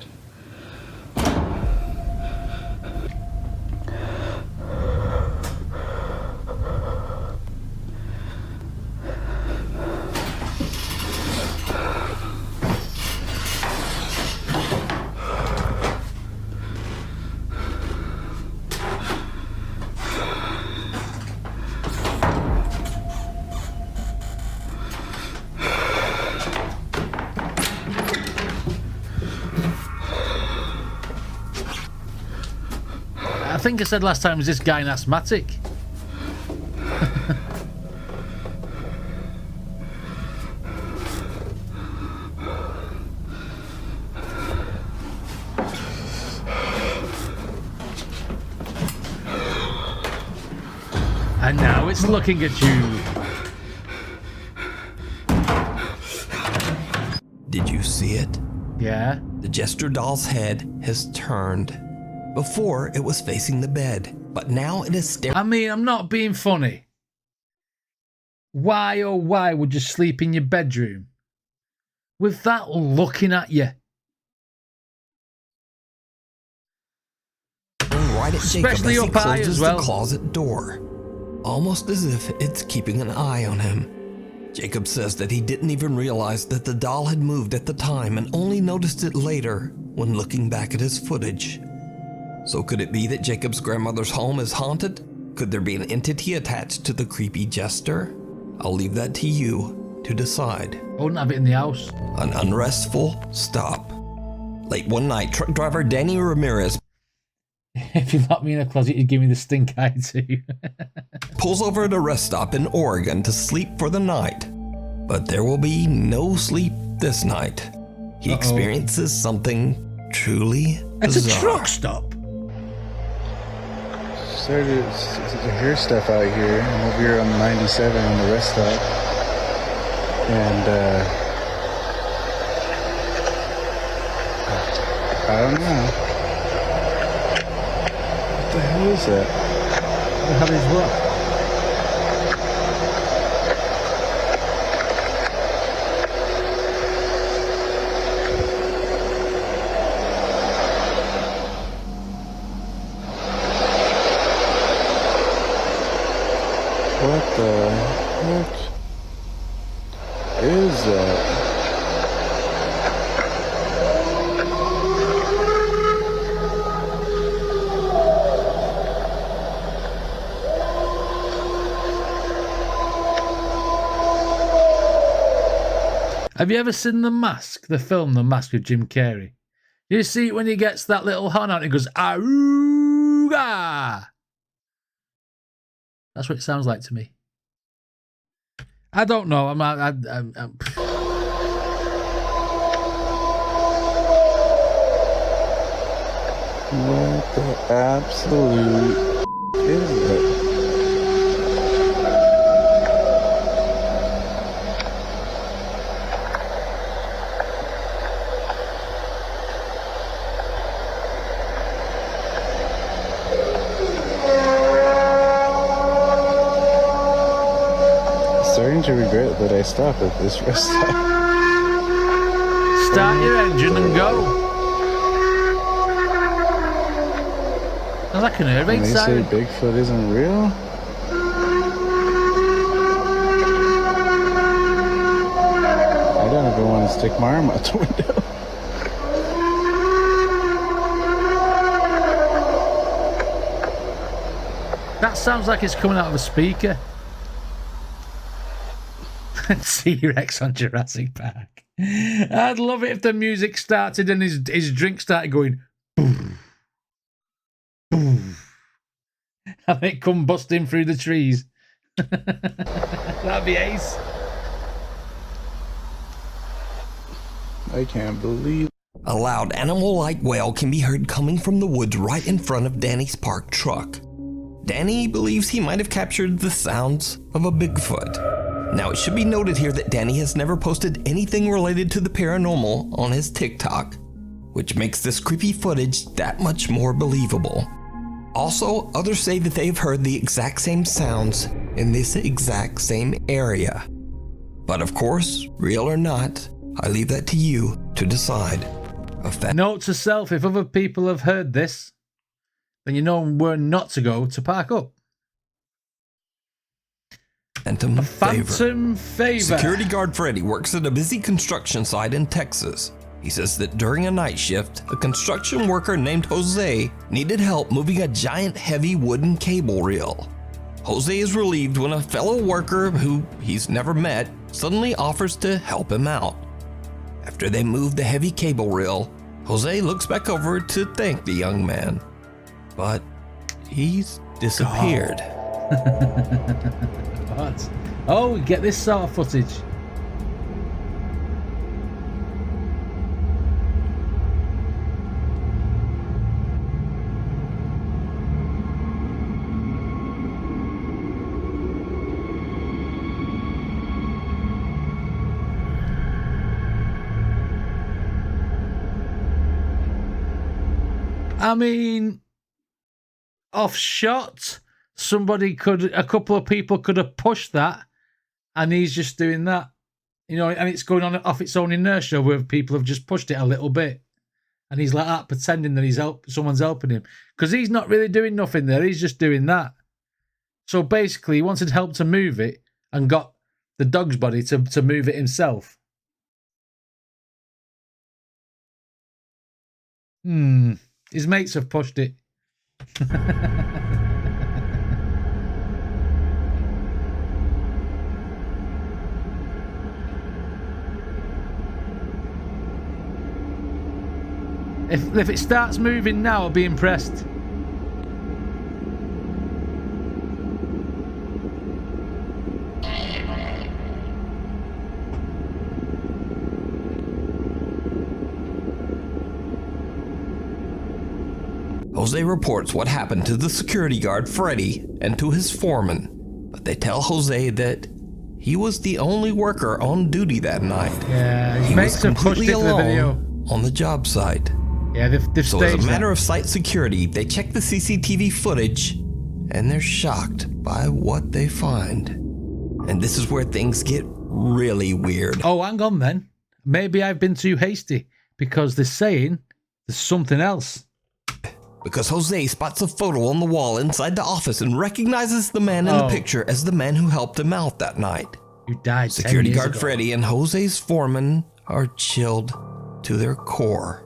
I think I said last time, is this guy an asthmatic? And now it's looking at you. Did you see it? Yeah. The jester doll's head has turned. Before, it was facing the bed, but now it is staring. I mean, I'm not being funny. Why, oh why would you sleep in your bedroom with that looking at you? right at Jacob as Especially he up high closes as well. the closet door, almost as if it's keeping an eye on him. Jacob says that he didn't even realize that the doll had moved at the time and only noticed it later when looking back at his footage. So could it be that Jacob's grandmother's home is haunted? Could there be an entity attached to the creepy jester? I'll leave that to you to decide. I wouldn't have it in the house. An unrestful stop. Late one night, truck driver Danny Ramirez If you locked me in a closet, you'd give me the stink eye too. pulls over at a rest stop in Oregon to sleep for the night. But there will be no sleep this night. He experiences something truly It's bizarre. a truck stop. Started to hear stuff out here. I'm over here on 97 on the rest stop. And, I don't know. What the hell is that? What the hell is what? What the heck is that? Have you ever seen The Mask, the film The Mask with Jim Carrey? You see it when he gets that little horn out and he goes, "Auga!" That's what it sounds like to me. I don't know. I'm What the absolute is that? Starting to regret that I stopped at this rest stop. Start your engine and go. Sounds like an air raid They say siren. Bigfoot isn't real? I don't ever want to stick my arm out the window. That sounds like it's coming out of a speaker. T-Rex on Jurassic Park. I'd love it if the music started and his drink started going boom, boom, and it come busting through the trees. That'd be ace. I can't believe. A loud animal-like wail can be heard coming from the woods right in front of Danny's parked truck. Danny believes he might have captured the sounds of a Bigfoot. Now, it should be noted here that Danny has never posted anything related to the paranormal on his TikTok, which makes this creepy footage that much more believable. Also, others say that they've heard the exact same sounds in this exact same area. But of course, real or not, I leave that to you to decide. Note to self, if other people have heard this, then you know where not to go to park up. Phantom Favor. Security guard Freddy works at a busy construction site in Texas. He says that during a night shift, a construction worker named Jose needed help moving a giant heavy wooden cable reel. Jose is relieved when a fellow worker who he's never met suddenly offers to help him out. After they move the heavy cable reel, Jose looks back over to thank the young man. But he's disappeared. What? Oh, we get this sort of footage. I mean, off shot, a couple of people could have pushed that, and he's just doing that, you know, and it's going on off its own inertia where people have just pushed it a little bit, and he's like that, pretending that someone's helping him, because he's not really doing nothing there. He's just doing that. So basically, he wanted help to move it and got the dog's body to move it himself. His mates have pushed it. If it starts moving now, I'll be impressed. Jose reports what happened to the security guard, Freddy, and to his foreman, but they tell Jose that he was the only worker on duty that night. Yeah, his he mates was have pushed completely it to the video. alone on the job site. Yeah, they've So as a staged matter that. of site security, they check the CCTV footage, and they're shocked by what they find. And this is where things get really weird. Oh, hang on then. Maybe I've been too hasty, because they're saying there's something else. Because Jose spots a photo on the wall inside the office and recognizes the man in the picture as the man who helped him out that night. You died 10 Security years guard ago. Freddy and Jose's foreman are chilled to their core.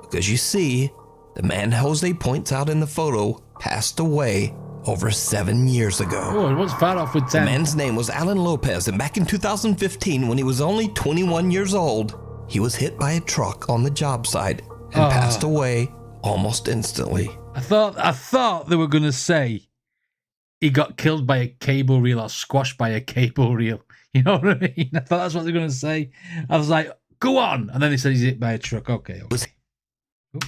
Because you see, the man Jose points out in the photo passed away over 7 years ago. Oh, it was far off with 10. The man's name was Alan Lopez, and back in 2015, when he was only 21 years old, he was hit by a truck on the job site and passed away almost instantly. I thought they were going to say he got killed by a cable reel or squashed by a cable reel. You know what I mean? I thought that's what they were going to say. I was like, go on. And then he said he's hit by a truck. Okay. Was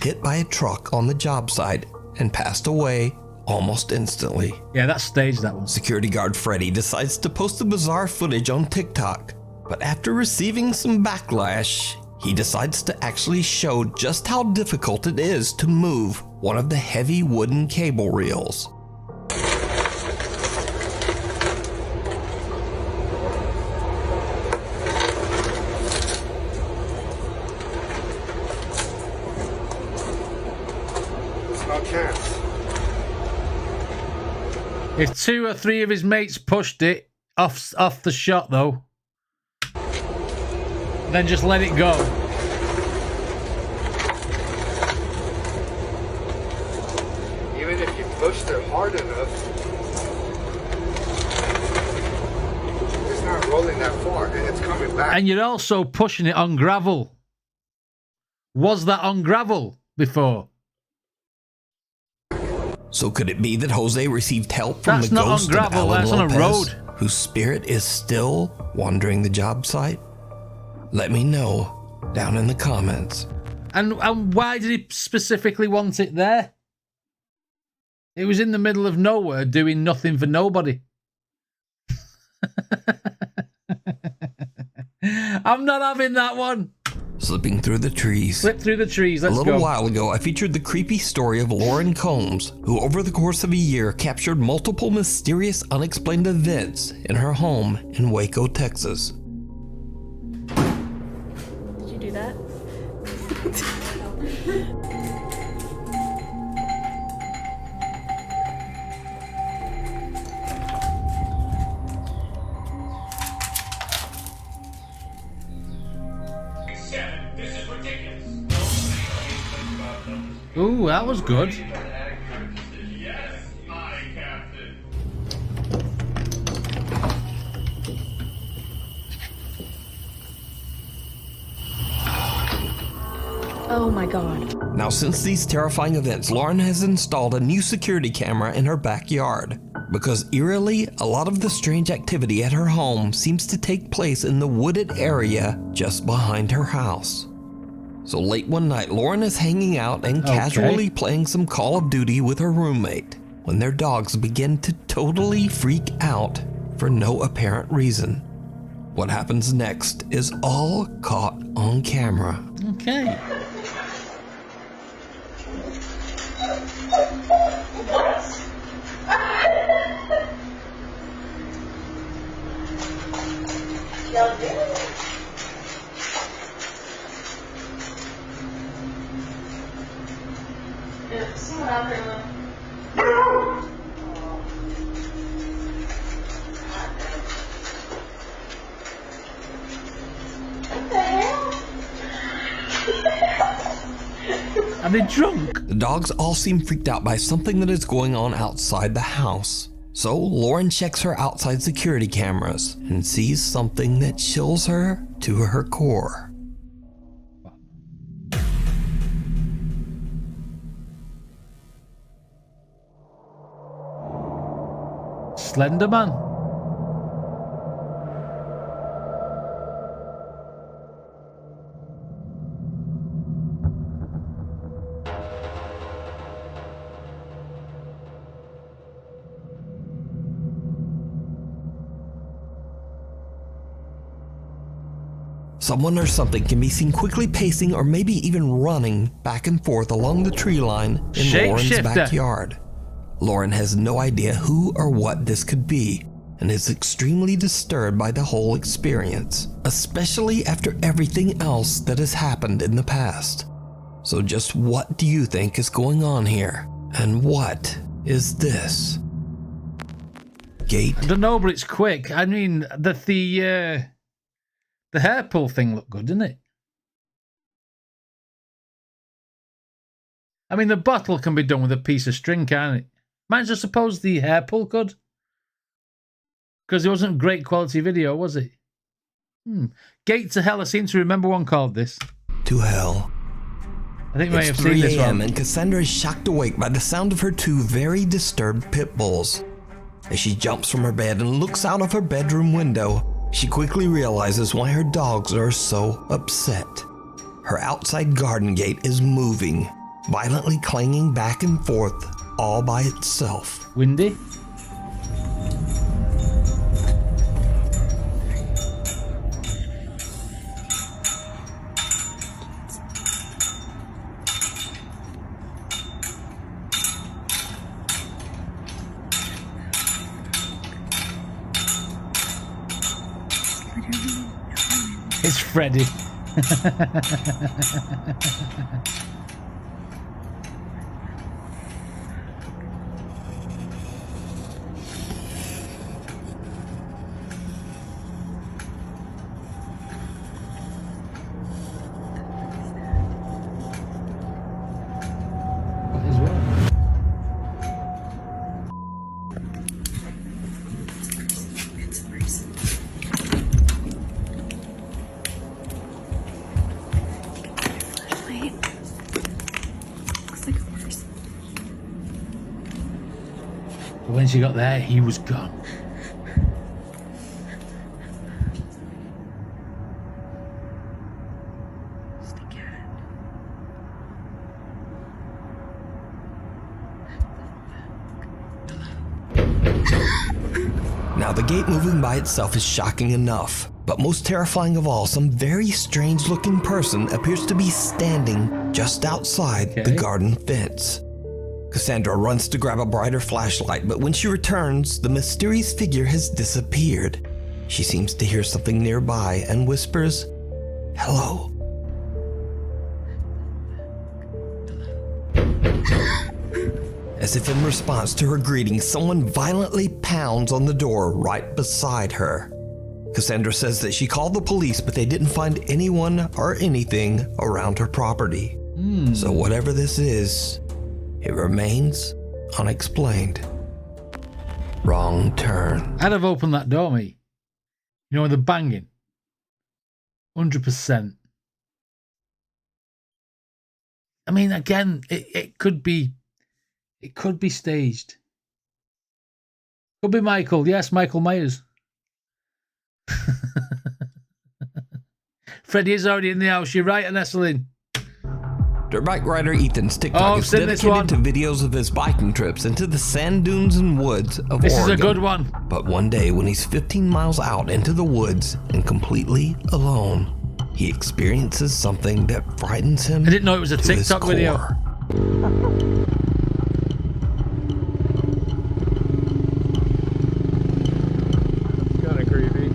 hit by a truck on the job site and passed away almost instantly. Yeah, that's staged, that one. Security guard Freddy decides to post the bizarre footage on TikTok, but after receiving some backlash, he decides to actually show just how difficult it is to move one of the heavy wooden cable reels. No chance. If 2 or 3 of his mates pushed it off the shot, though, then just let it go. Even if you pushed it hard enough, it's not rolling that far and it's coming back. And you're also pushing it on gravel. Was that on gravel before? So could it be that Jose received help from That's the not on ghost gravel, of Alan that's on a Lopez, road. whose spirit is still wandering the job site? Let me know down in the comments. And why did he specifically want it there? It was in the middle of nowhere doing nothing for nobody. I'm not having that one. Slipping through the trees. Slip through the trees, let's go. A little go. while ago, I featured the creepy story of Lauren Combs, who over the course of a year captured multiple mysterious unexplained events in her home in Waco, Texas. Did you do that? Ooh, that was good. Oh my god. Now, since these terrifying events, Lauren has installed a new security camera in her backyard. Because eerily, a lot of the strange activity at her home seems to take place in the wooded area just behind her house. So late one night, Lauren is hanging out and casually playing some Call of Duty with her roommate when their dogs begin to totally freak out for no apparent reason. What happens next is all caught on camera. Okay. Are they drunk? The dogs all seem freaked out by something that is going on outside the house. So Lauren checks her outside security cameras and sees something that chills her to her core. Slender Man. Someone or something can be seen quickly pacing or maybe even running back and forth along the tree line in Lauren's backyard. Lauren has no idea who or what this could be and is extremely disturbed by the whole experience, especially after everything else that has happened in the past. So just what do you think is going on here? And what is this? Gate? I don't know, but it's quick. I mean, the hair pull thing looked good, didn't it? I mean, the bottle can be done with a piece of string, can't it? Might I suppose the hair pull could? Because it wasn't great quality video, was it? Gate to Hell. I seem to remember one called this. To Hell. I think we may have seen this one. And Cassandra is shocked awake by the sound of her two very disturbed pit bulls. As she jumps from her bed and looks out of her bedroom window, she quickly realizes why her dogs are so upset. Her outside garden gate is moving, violently clanging back and forth all by itself. Windy? It's Freddy. When she got there, he was gone. Now, the gate moving by itself is shocking enough, but most terrifying of all, some very strange looking person appears to be standing just outside the garden fence. Cassandra runs to grab a brighter flashlight, but when she returns, the mysterious figure has disappeared. She seems to hear something nearby and whispers, "Hello." As if in response to her greeting, someone violently pounds on the door right beside her. Cassandra says that she called the police, but they didn't find anyone or anything around her property. So whatever this is, it remains unexplained. Wrong turn. I'd have opened that door, mate. You know, with the banging. 100%. I mean, again, it could be staged. Could be Michael. Yes, Michael Myers. Freddy is already in the house. You're right, Nestlin. Dirt bike rider Ethan's TikTok is dedicated to videos of his biking trips into the sand dunes and woods of Oregon. This is a good one. But one day when he's 15 miles out into the woods and completely alone, he experiences something that frightens him. I didn't know it was a TikTok video. Kind of creepy.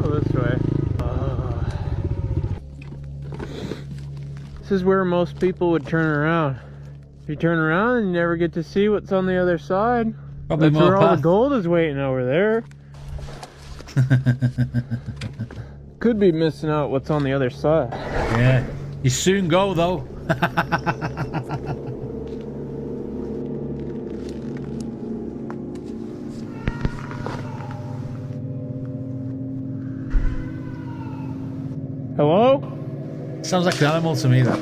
This way. is where most people would turn around. If you turn around, you never get to see what's on the other side. Probably That's more where all the path. gold is waiting over there. Could be missing out what's on the other side. Yeah. You soon go, though. Hello? Sounds like an animal to me, that.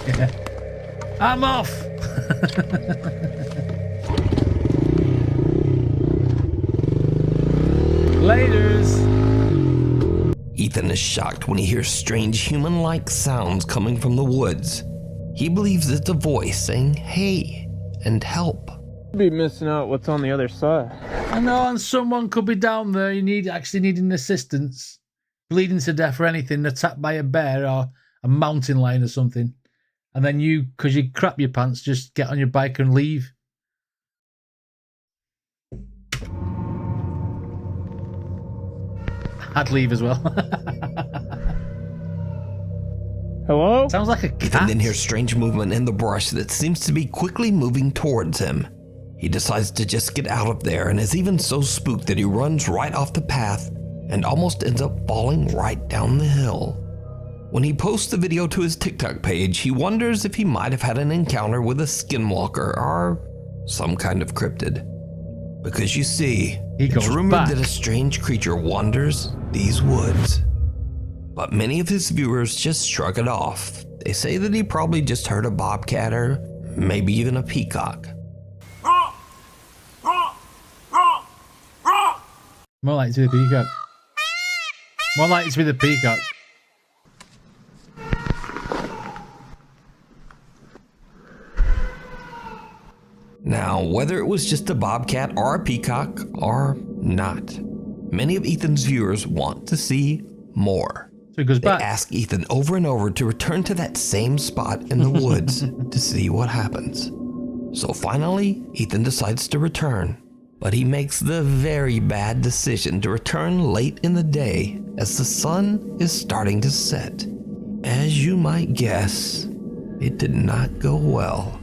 Yeah. I'm off! Laters! Ethan is shocked when he hears strange human-like sounds coming from the woods. He believes it's a voice saying, "Hey," and "help." Be missing out what's on the other side. I know, and someone could be down there. You actually needing assistance, bleeding to death or anything, attacked by a bear or a mountain lion or something, and then you, because you crap your pants, just get on your bike and leave. I'd leave as well. Hello? Sounds like a cat. Ethan then hears strange movement in the brush that seems to be quickly moving towards him. He decides to just get out of there and is even so spooked that he runs right off the path and almost ends up falling right down the hill. When he posts the video to his TikTok page, he wonders if he might have had an encounter with a skinwalker or some kind of cryptid. Because you see, it's rumored that a strange creature wanders these woods. But many of his viewers just shrug it off. They say that he probably just heard a bobcat or maybe even a peacock. More likely to be the peacock. More likely to be the peacock. Now, whether it was just a bobcat or a peacock or not, many of Ethan's viewers want to see more. So he goes back. They ask Ethan over and over to return to that same spot in the woods to see what happens. So finally, Ethan decides to return. But he makes the very bad decision to return late in the day as the sun is starting to set. As you might guess, it did not go well.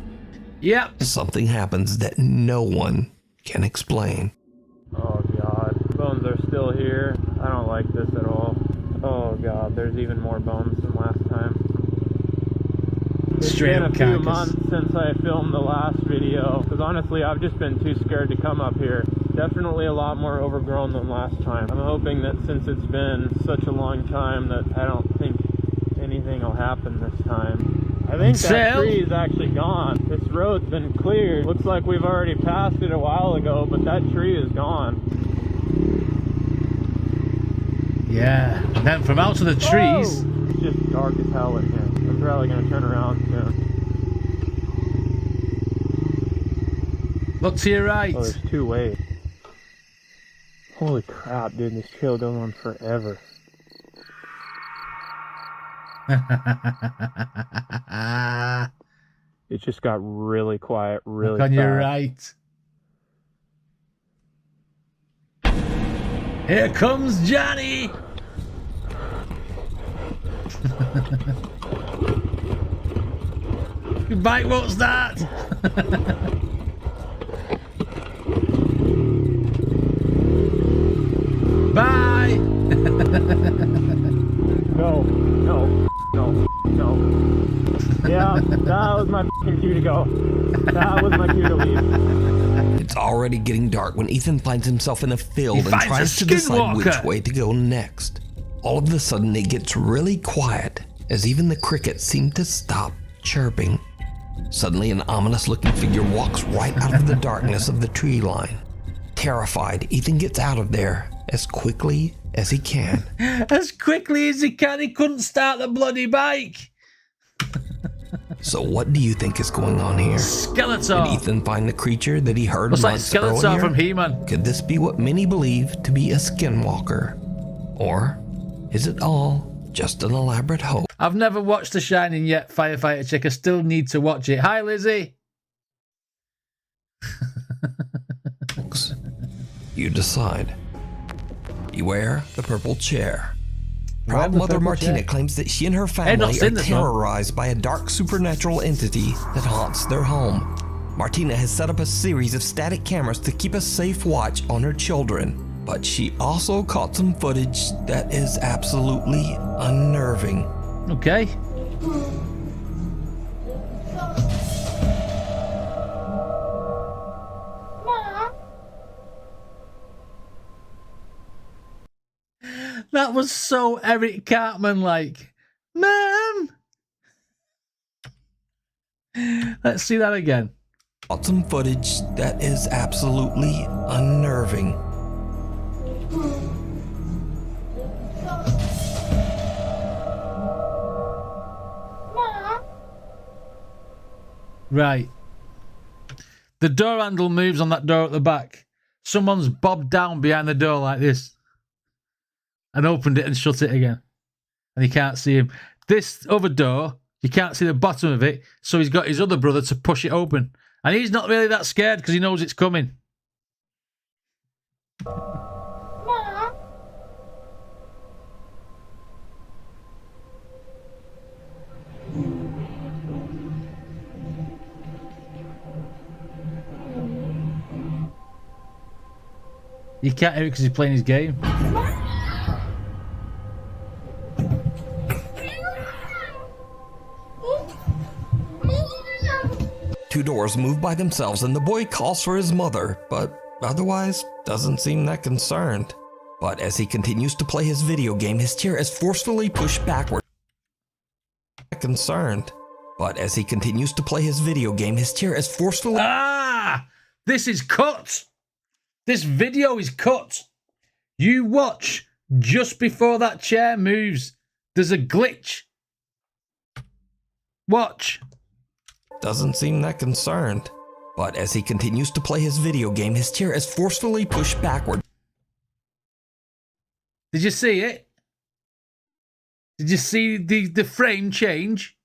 Yep. Something happens that no one can explain. Oh god, bones are still here. I don't like this at all. Oh god, there's even more bones than last time. It's been a few months since I filmed the last video, because honestly I've just been too scared to come up here. Definitely a lot more overgrown than last time. I'm hoping that since it's been such a long time that I don't think anything will happen this time. I think that tree is actually gone. This road's been cleared. Looks like we've already passed it a while ago, but that tree is gone. Yeah, and then from out of the trees... Whoa! It's just dark as hell in here. I'm probably going to turn around soon. Look to your right. Oh, there's two ways. Holy crap, dude, this trail goes on forever. It just got really quiet really fast. Look on your right. Here comes Johnny! Your bike won't start! Bye! No. Yeah, that was my cue to go. That was my cue to leave. It's already getting dark when Ethan finds himself in a field and tries to decide which way to go next. All of a sudden, it gets really quiet as even the crickets seem to stop chirping. Suddenly, an ominous-looking figure walks right out of the darkness of the tree line. Terrified, Ethan gets out of there as quickly as he can. As quickly as he can, he couldn't start the bloody bike. So what do you think is going on here? Skeletor. Did Ethan find the creature that he heard Looks like months Skeletor earlier? from He-Man. Could this be what many believe to be a skinwalker? Or is it all just an elaborate hoax? I've never watched The Shining yet, Firefighter Chick. I still need to watch it. Hi, Lizzie. You decide. Beware the purple chair. Proud mother Martina claims that she and her family are seen this one. terrorized by a dark supernatural entity that haunts their home. Martina has set up a series of static cameras to keep a safe watch on her children, but she also caught some footage that is absolutely unnerving. Okay. That was so Eric Cartman like. Mom! Let's see that again. Caught some footage that is absolutely unnerving. Right. The door handle moves on that door at the back. Someone's bobbed down behind the door like this and opened it and shut it again. And you can't see him. This other door, you can't see the bottom of it, so he's got his other brother to push it open. And he's not really that scared because he knows it's coming. You can't hear it because he's playing his game. Two doors move by themselves and the boy calls for his mother, but otherwise doesn't seem that concerned. But as he continues to play his video game, his chair is forcefully pushed backward. Concerned. But as he continues to play his video game, his chair is forcefully... Ah! This is cut! This video is cut! You watch just before that chair moves. There's a glitch. Watch. Doesn't seem that concerned. But as he continues to play his video game, his chair is forcefully pushed backward. Did you see it? Did you see the frame change?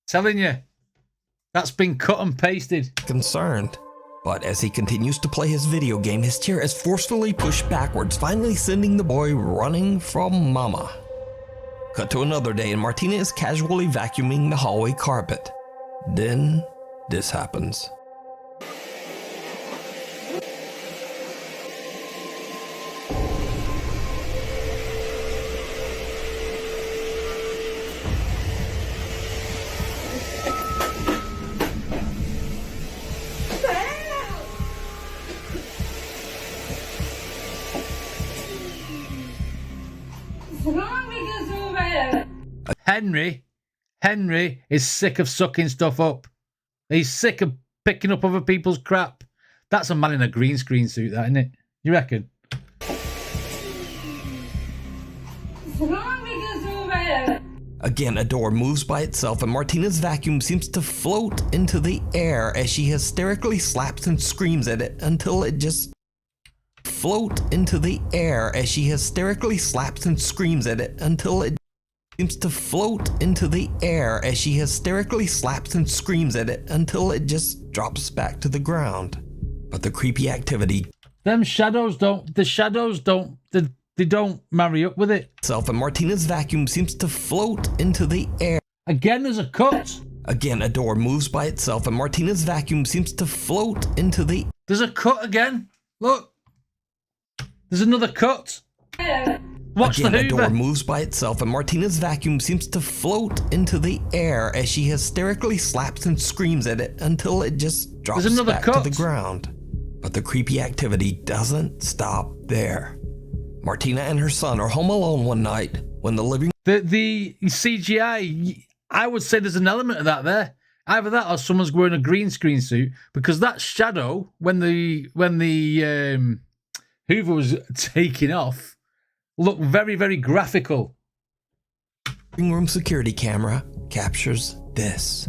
Telling you. That's been cut and pasted. Concerned. But as he continues to play his video game, his chair is forcefully pushed backwards, finally sending the boy running from Mama. Cut to another day and Martina is casually vacuuming the hallway carpet. Then this happens. Henry is sick of sucking stuff up. He's sick of picking up other people's crap. That's a man in a green screen suit, that, isn't it? You reckon? Again, a door moves by itself and Martina's vacuum seems to float into the air as she hysterically slaps and screams at it until it just... Float into the air as she hysterically slaps and screams at it until it seems to float into the air as she hysterically slaps and screams at it until it just drops back to the ground. But the creepy activity... Them shadows don't... The shadows don't... They don't marry up with it. And Martina's vacuum seems to float into the air. Again, there's a cut. Again, a door moves by itself and Martina's vacuum seems to float into the... There's a cut again. Look. There's another cut. Watch Again, the Hoover. A door moves by itself and Martina's vacuum seems to float into the air as she hysterically slaps and screams at it until it just drops back to the ground. But the creepy activity doesn't stop there. Martina and her son are home alone one night when the living... The CGI, I would say there's an element of that there. Either that or someone's wearing a green screen suit, because that shadow, when the Hoover was taking off, looked very, very graphical. Living room security camera captures this.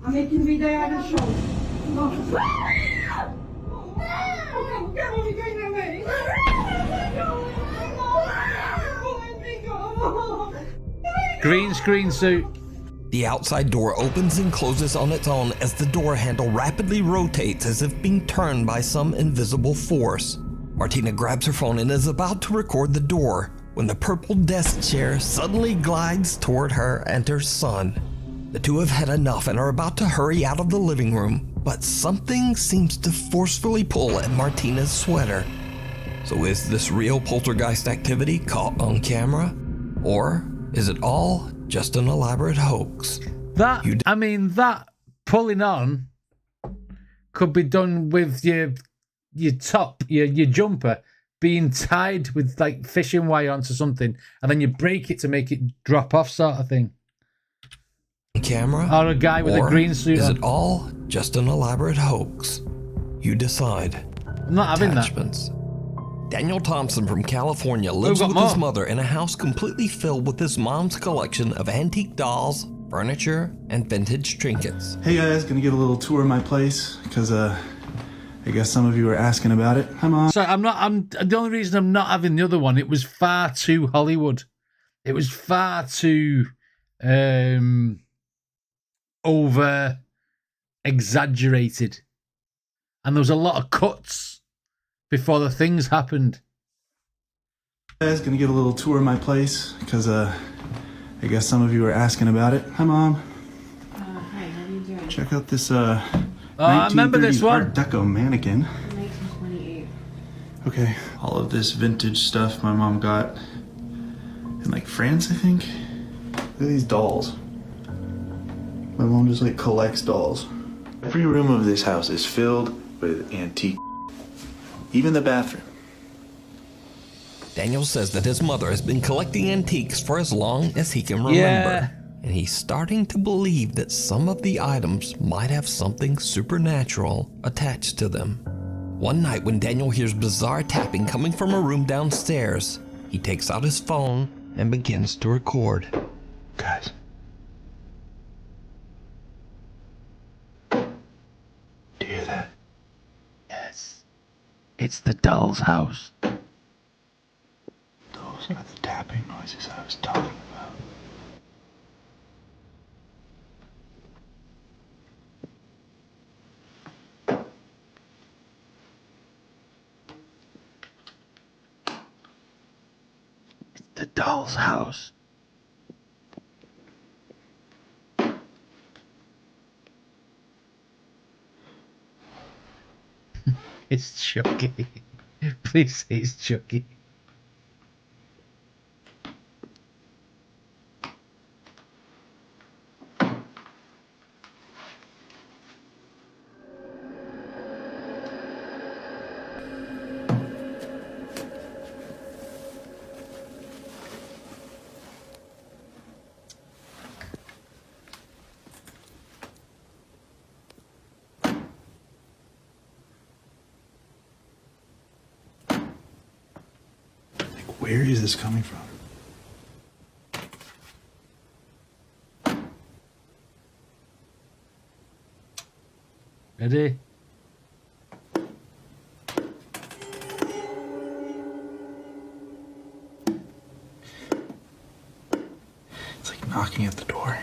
I'm making video on the show. Green screen suit. The outside door opens and closes on its own as the door handle rapidly rotates as if being turned by some invisible force. Martina grabs her phone and is about to record the door when the purple desk chair suddenly glides toward her and her son. The two have had enough and are about to hurry out of the living room, but something seems to forcefully pull at Martina's sweater. So is this real poltergeist activity caught on camera? Or is it all just an elaborate hoax? That pulling on could be done with your top, your jumper being tied with like fishing wire onto something, and then you break it to make it drop off, sort of thing. Camera? Or a guy with a green suit is on. it all just an elaborate hoax? You decide. I'm not having that. Daniel Thompson from California lives with his mother in a house completely filled with his mom's collection of antique dolls, furniture, and vintage trinkets. Hey guys, gonna give a little tour of my place because I guess some of you are asking about it. Hi Mom. So the only reason I'm not having the other one, it was far too Hollywood. It was far too over exaggerated. And there was a lot of cuts before the things happened. Guys, gonna give a little tour of my place because I guess some of you are asking about it. Hi Mom. Hi, how are you doing? Check out this I remember this one. Art Deco mannequin. 1928. Okay, all of this vintage stuff my mom got in like France, I think. Look at these dolls. My mom just like collects dolls. Every room of this house is filled with antique. Even the bathroom. Daniel says that his mother has been collecting antiques for as long as he can remember. Yeah. And he's starting to believe that some of the items might have something supernatural attached to them. One night when Daniel hears bizarre tapping coming from a room downstairs, he takes out his phone and begins to record. Guys. Do you hear that? Yes. It's the doll's house. Those are the tapping noises I was talking about. The doll's house. It's Chucky. Please say it's Chucky. Where is this coming from? Ready? It's like knocking at the door.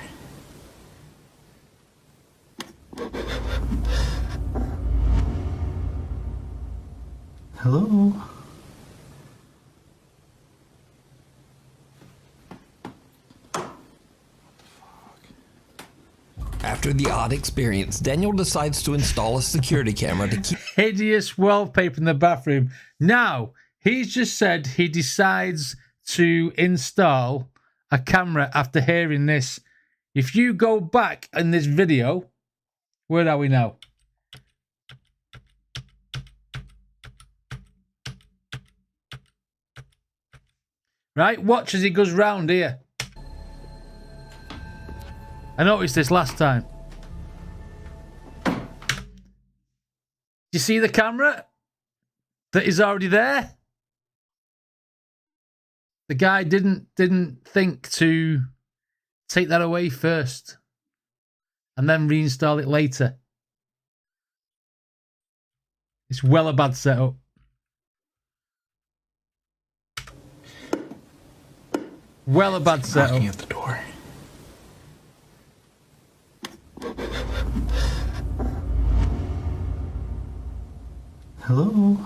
Hello? After the odd experience, Daniel decides to install a security camera to keep hideous wallpaper in the bathroom. Now, he's just said he decides to install a camera after hearing this. If you go back in this video, where are we now? Right, watch as he goes round here. I noticed this last time. You see the camera that is already there? The guy didn't think to take that away first and then reinstall it later. It's well a bad setup. Well a bad setup. Knocking at the door. Hello?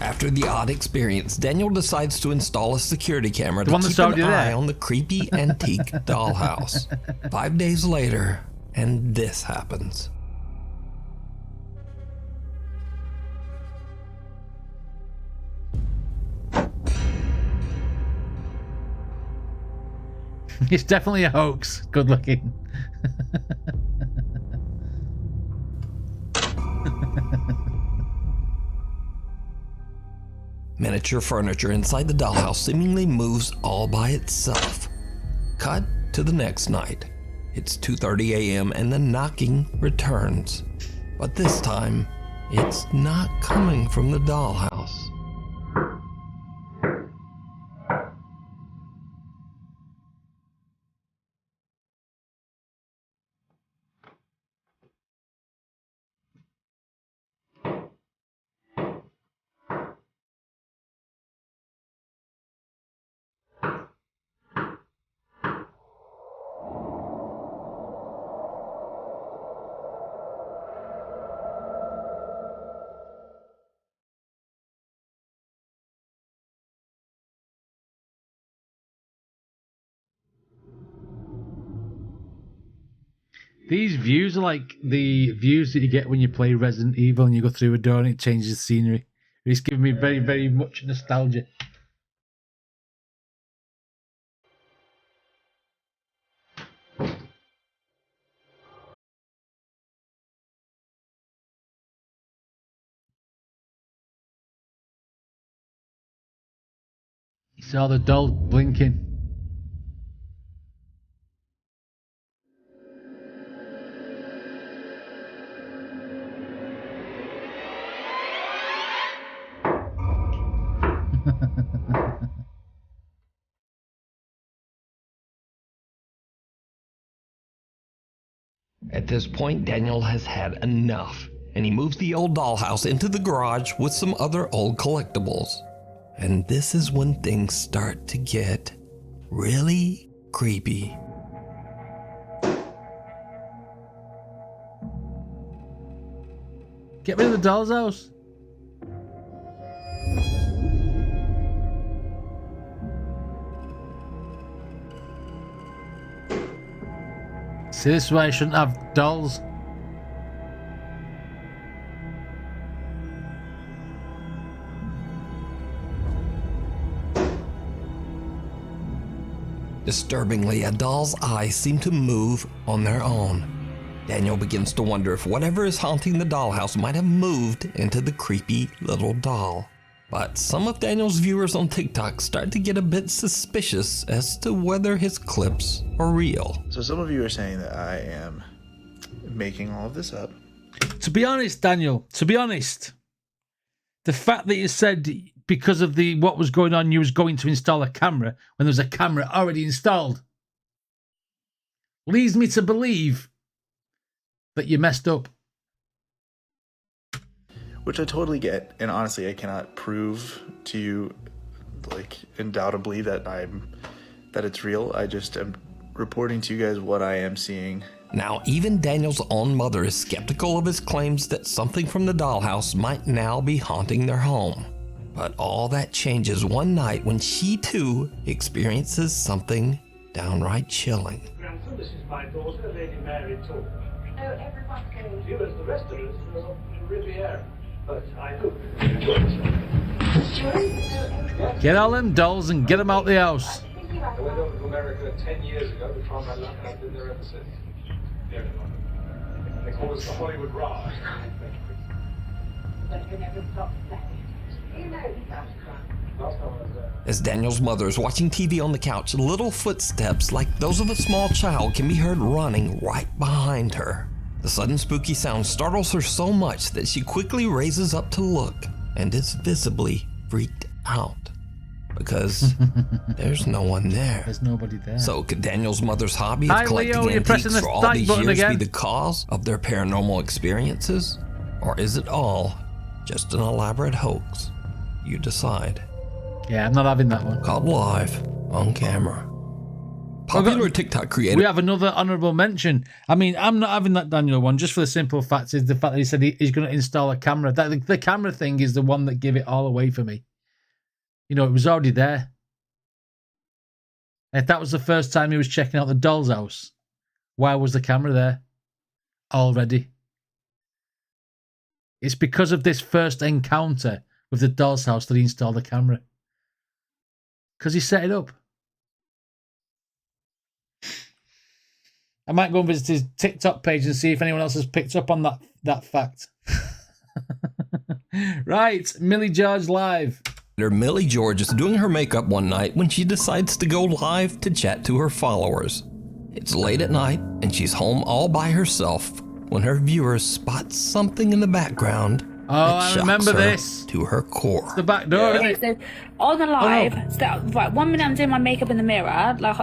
After the odd experience, Daniel decides to install a security camera to keep an eye on the creepy antique dollhouse. 5 days later, and this happens. It's definitely a hoax. Good looking. Miniature furniture inside the dollhouse seemingly moves all by itself. Cut to the next night. It's 2:30 a.m. and the knocking returns. But this time, it's not coming from the dollhouse. These views are like the views that you get when you play Resident Evil and you go through a door and it changes the scenery. It's giving me very, very much nostalgia. You saw the doll blinking. At this point, Daniel has had enough, and he moves the old dollhouse into the garage with some other old collectibles. And this is when things start to get really creepy. Get rid of the doll's house. See, this is why I shouldn't have dolls. Disturbingly, a doll's eyes seem to move on their own. Daniel begins to wonder if whatever is haunting the dollhouse might have moved into the creepy little doll. But some of Daniel's viewers on TikTok start to get a bit suspicious as to whether his clips are real. So some of you are saying that I am making all of this up. To be honest, Daniel, the fact that you said because of what was going on, you was going to install a camera when there was a camera already installed leads me to believe that you messed up. Which I totally get, and honestly I cannot prove to you, like, undoubtedly that it's real. I just am reporting to you guys what I am seeing. Now, even Daniel's own mother is skeptical of his claims that something from the dollhouse might now be haunting their home. But all that changes one night when she too experiences something downright chilling. Grandson, this is my daughter, Lady Mary Talk. Oh, everyone's going. You as the rest of us are in Riviera. But I hope you enjoy yourself. Get all them dolls and get them out the house. I went over to America 10 years ago to try my luck, and I've been there ever since. They call us the Hollywood Raj. But you never stop saying. You know Last time I was there. As Daniel's mother is watching TV on the couch, little footsteps like those of a small child can be heard running right behind her. The sudden spooky sound startles her so much that she quickly raises up to look and is visibly freaked out because there's no one there. There's nobody there. So could Daniel's mother's hobby of Hi, collecting Leo, you're pressing antiques the for all like these button years again. be the cause of their paranormal experiences? Or is it all just an elaborate hoax? You decide. Yeah, I'm not having that one. Caught live on camera. Popular TikTok creator. We have another honourable mention. I mean, I'm not having that Daniel one just for the simple fact is the fact that he said he's going to install a camera. That the camera thing is the one that gave it all away for me. You know, it was already there. If that was the first time he was checking out the doll's house, why was the camera there already? It's because of this first encounter with the doll's house that he installed the camera. Because he set it up. I might go and visit his TikTok page and see if anyone else has picked up on that fact. Right, Millie George live. Millie George is doing her makeup one night when she decides to go live to chat to her followers. It's late at night and she's home all by herself when her viewers spot something in the background. Oh, I remember this. To her core. It's the back door. Okay, so on the live, right, 1 minute I'm doing my makeup in the mirror, like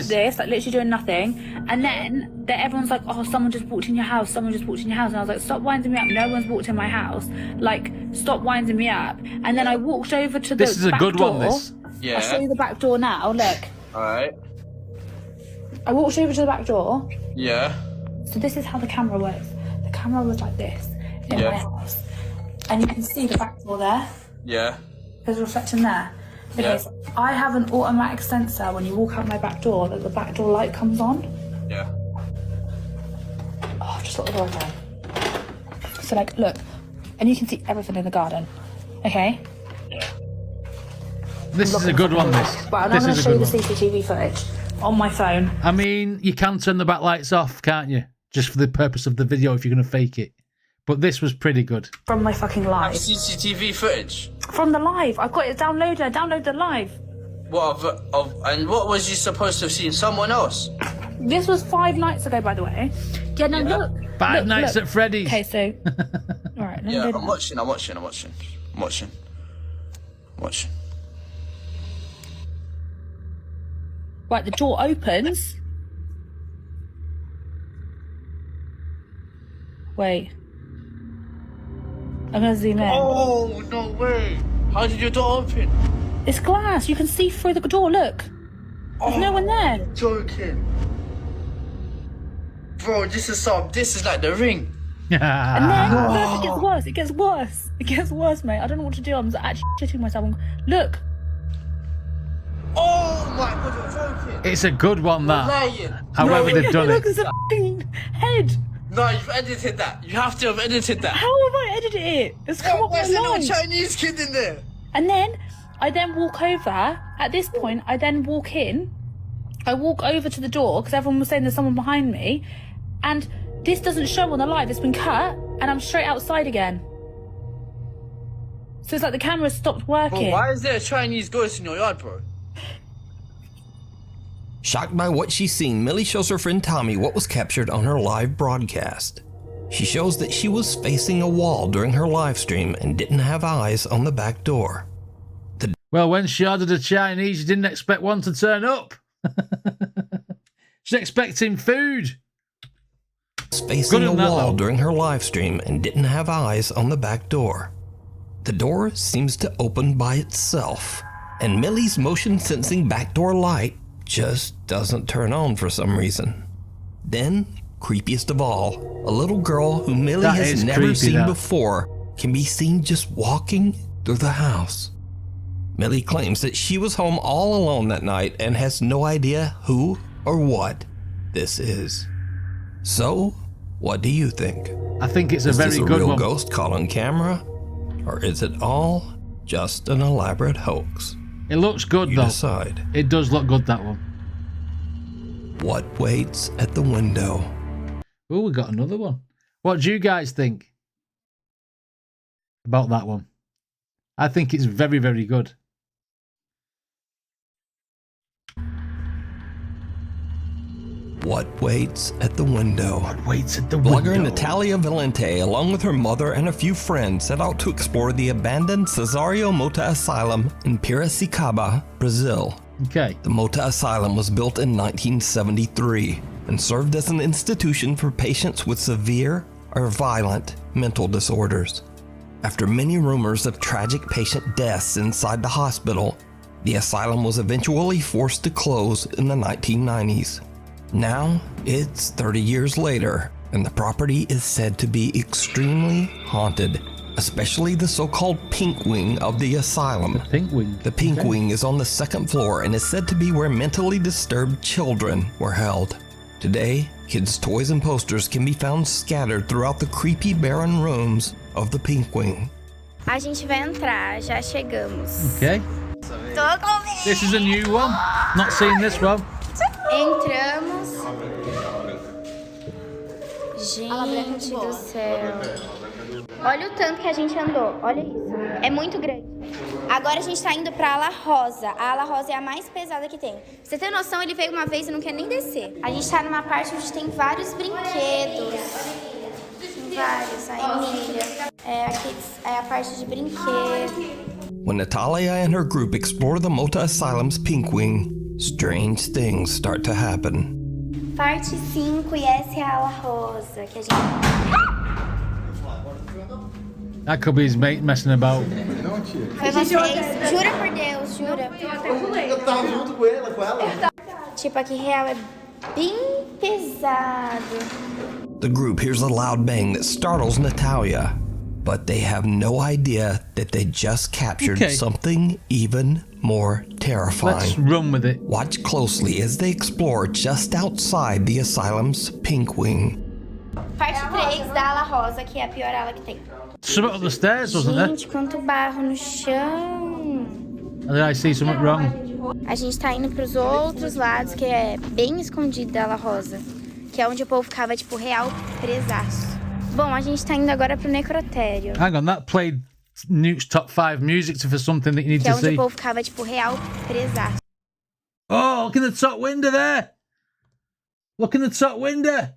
this, like literally doing nothing, and then everyone's like, "Oh, someone just walked in your house. Someone just walked in your house." And I was like, "Stop winding me up! No one's walked in my house. Like, stop winding me up." And then I walked over to the This is a back good door. one. This. Yeah. I'll show you the back door now. Look. All right. I walked over to the back door. Yeah. So this is how the camera works. The camera was like this in my house, and you can see the back door there. Yeah. There's a reflection there. Okay, Yeah. so I have an automatic sensor when you walk out my back door that the back door light comes on. Yeah. Oh, just let the door open. So like, look, and you can see everything in the garden. Okay. This is a good one. This. But I'm going to show you the CCTV footage on my phone. I mean, you can turn the back lights off, can't you? Just for the purpose of the video, if you're going to fake it. But this was pretty good. From my fucking live. CCTV footage. From the live. I've got it downloaded. Download the live. What and what was you supposed to have seen? Someone else? This was 5 nights ago, by the way. Yeah, no, look. Five look, Nights look. at Freddy's. Okay, so. All right. Yeah, I'm watching. Right, the door opens. Wait. I'm gonna zoom in. Oh, no way. How did your door open? It's glass. You can see through the door. Look. There's no one there. You're joking. Bro, this is like the Ring. And then, look, it gets worse. It gets worse. It gets worse, mate. I don't know what to do. I'm actually shitting myself. Look. Oh my god, you're joking. It's a good one, that. You're lying. However they've done Look, it. there's a fucking head. No, you've edited that. You have to have edited that. How have I edited it? It's come up There's a little online. Chinese kid in there. And then I then walk over. At this point, I then walk in. I walk over to the door because everyone was saying there's someone behind me. And this doesn't show on the live. It's been cut. And I'm straight outside again. So it's like the camera stopped working. Bro, why is there a Chinese ghost in your yard, bro? Shocked by what she's seen, Millie shows her friend Tommy what was captured on her live broadcast. She shows that she was facing a wall during her live stream and didn't have eyes on the back door. Well, when she ordered a Chinese, she didn't expect one to turn up. She's expecting food. Was facing a wall during her live stream and didn't have eyes on the back door. The door seems to open by itself, and Millie's motion sensing backdoor light just doesn't turn on for some reason. Then, creepiest of all, a little girl who Millie has never seen before can be seen just walking through the house. Millie claims that she was home all alone that night and has no idea who or what this is. So, what do you think? I think it's a very good one. Is this a real ghost caught on camera? Or is it all just an elaborate hoax? It looks good, though. Decide. It does look good, that one. What waits at the window? Oh, we got another one. What do you guys think about that one? I think it's very, very good. What waits at the window? What waits at the Blogger window? Natalia Valente, along with her mother and a few friends, set out to explore the abandoned Cesario Mota Asylum in Piracicaba, Brazil. Okay. The Mota Asylum was built in 1973 and served as an institution for patients with severe or violent mental disorders. After many rumors of tragic patient deaths inside the hospital, The asylum was eventually forced to close in the 1990s. Now, it's 30 years later, and the property is said to be extremely haunted, especially the so-called pink wing of the asylum. The pink wing? The pink wing is on the second floor and is said to be where mentally disturbed children were held. Today, kids' toys and posters can be found scattered throughout the creepy, barren rooms of the pink wing. A gente vai entrar, já chegamos. Okay. Tô com medo. This is a new one. Not seen this one. Entramos. Gente do céu. Olha o tanto que a gente andou. Olha isso. É muito grande. Agora a gente tá indo pra ala rosa. A ala rosa é a mais pesada que tem. Pra você ter noção, ele veio uma vez e não quer nem descer. A gente tá numa parte onde tem vários brinquedos. Vários. A Emília. Aqui é a parte de brinquedo. When Natalia and her group explore the Mota Asylum's pink wing, strange things start to happen. Parte 5 e essa é a ala rosa que a gente... That could be his mate messing about. Foi vocês. Jura por Deus, jura. Eu tava junto com ela. Tipo, aqui real é bem pesado. The group hears a loud bang that startles Natalia, but they have no idea that they just captured something even more terrifying. Let's run with it. Watch closely as they explore just outside the asylum's pink wing. Parte 3 da ala rosa, que é a pior ala que tem. Something up the stairs, wasn't there? Gente, quanto barro no chão. Did I see something wrong? A gente tá indo pros outros lados, que é bem escondido da ala rosa. Que é onde o povo ficava, tipo, real presaço. Bom, a gente tá indo agora pro necrotério. Hang on, that played Nuke's top 5 music for something that you need que é to onde see. O povo ficava, tipo, real presaço. Oh, look in the top window there. Look in the top window.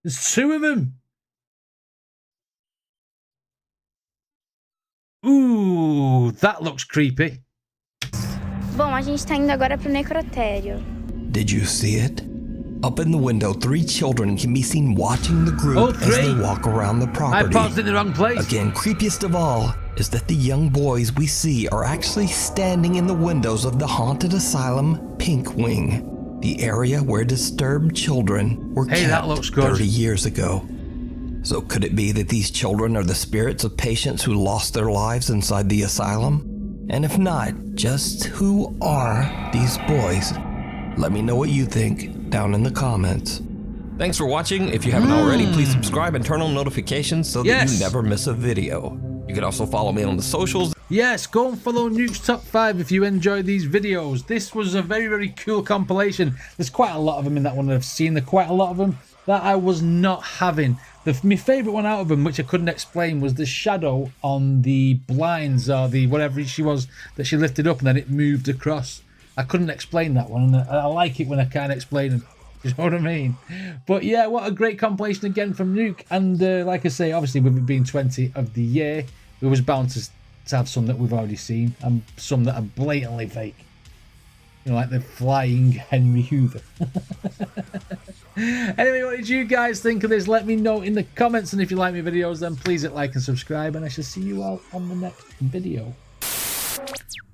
There's 2 of them. Ooh, that looks creepy. Bom, a gente tá indo agora pro necrotério. Did you see it? Up in the window, 3 children can be seen watching the group as they walk around the property. I paused in the wrong place. Again, creepiest of all is that the young boys we see are actually standing in the windows of the haunted asylum Pink Wing, the area where disturbed children were kept 30 years ago. So could it be that these children are the spirits of patients who lost their lives inside the asylum? And if not, just who are these boys? Let me know what you think down in the comments. Thanks for watching. If you haven't already, please subscribe and turn on notifications so that you never miss a video. You can also follow me on the socials. Yes, go and follow Nuke's Top 5 if you enjoy these videos. This was a very, very cool compilation. There's quite a lot of them in that one I've seen. There are quite a lot of them that I was not having. My favourite one out of them, which I couldn't explain, was the shadow on the blinds or the whatever she was that she lifted up and then it moved across. I couldn't explain that one, and I like it when I can't explain them. You know what I mean? But yeah, what a great compilation again from Nuke. And like I say, obviously with it being 20 of the year, we was bound to have some that we've already seen and some that are blatantly fake. You know, like the flying Henry Hoover. Anyway, what did you guys think of this? Let me know in the comments. And if you like my videos, then please hit like and subscribe. And I shall see you all on the next video.